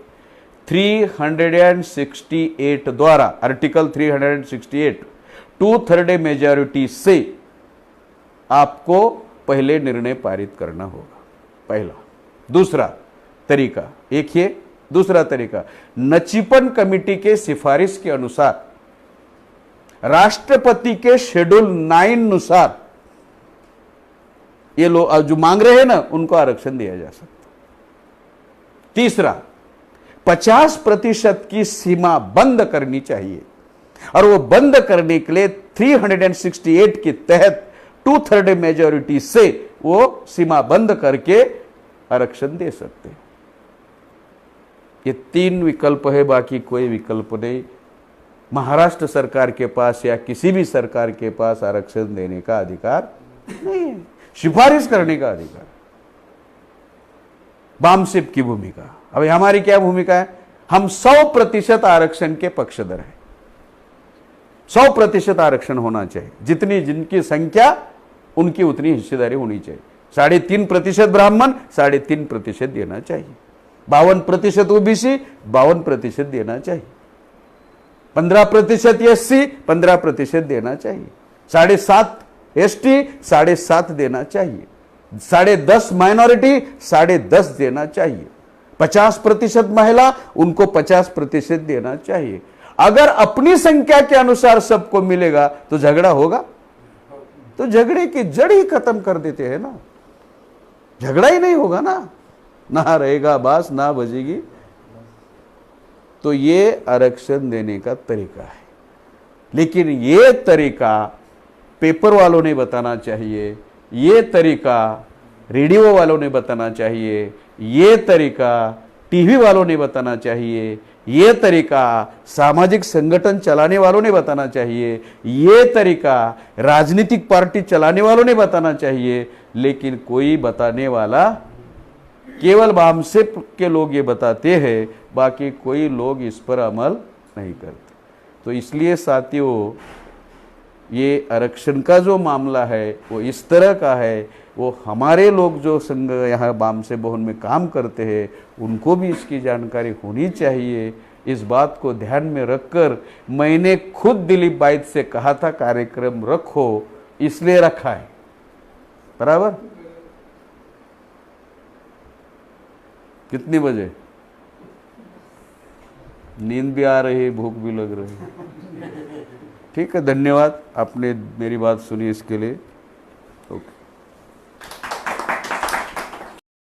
368 द्वारा, आर्टिकल 368 2/3 मेजॉरिटी से आपको पहले निर्णय पारित करना होगा, पहला। दूसरा तरीका, एक ये दूसरा तरीका, नचिपन कमेटी के सिफारिश के अनुसार, राष्ट्रपति के शेड्यूल 9 अनुसार ये लोग जो मांग रहे हैं ना, उनको आरक्षण दिया जा सकता। तीसरा, 50% की सीमा बंद करनी चाहिए, और वो बंद करने के लिए 368 के तहत 2/3 मेजॉरिटी से वो सीमा बंद करके आरक्षण दे सकते हैं। ये 3 विकल्प है, बाकी कोई विकल्प नहीं। महाराष्ट्र सरकार के पास या किसी भी सरकार के पास आरक्षण देने का अधिकार नहीं है, सिफारिश करने का अधिकार। बामसेप की भूमिका, अभी हमारी क्या भूमिका है? हम 100% आरक्षण के पक्षधर हैं। 100% आरक्षण होना चाहिए, जितनी जिनकी संख्या उनकी उतनी हिस्सेदारी होनी चाहिए। 3.5% ब्राह्मण, 3.5% देना चाहिए। 52% ओबीसी, 52% देना चाहिए। 15% एससी, 15% देना चाहिए। 7.5% एसटी, 7.5% देना चाहिए। 10.5% माइनॉरिटी, 10.5% देना चाहिए। 50% महिला, उनको 50% देना चाहिए। अगर अपनी संख्या के अनुसार सबको मिलेगा तो झगड़ा होगा? तो झगड़े की जड़ ही खत्म कर देते हैं ना, झगड़ा ही नहीं होगा ना रहेगा बास, ना बजेगी। तो ये आरक्षण देने का तरीका है, लेकिन ये तरीका पेपर वालों ने बताना चाहिए, ये तरीका रेडियो वालों ने बताना चाहिए, ये तरीका टीवी वालों ने बताना चाहिए, ये तरीका सामाजिक संगठन चलाने वालों ने बताना चाहिए, ये तरीका राजनीतिक पार्टी चलाने वालों ने बताना चाहिए। लेकिन कोई बताने वाला, केवल बामसेप के लोग ये बताते हैं, बाकी कोई लोग इस पर अमल नहीं करते। तो इसलिए साथियों, ये आरक्षण का जो मामला है वो इस तरह का है, वो हमारे लोग जो संघ यहाँ बामसेप भवन में काम करते हैं उनको भी इसकी जानकारी होनी चाहिए। इस बात को ध्यान में रखकर मैंने खुद दिलीप बाइत से कहा था कार्यक्रम रखो, इसलिए रखा है। बराबर? कितने बजे? नींद भी आ रही है, भूख भी लग रही है। ठीक है, धन्यवाद, आपने मेरी बात सुनी इसके लिए।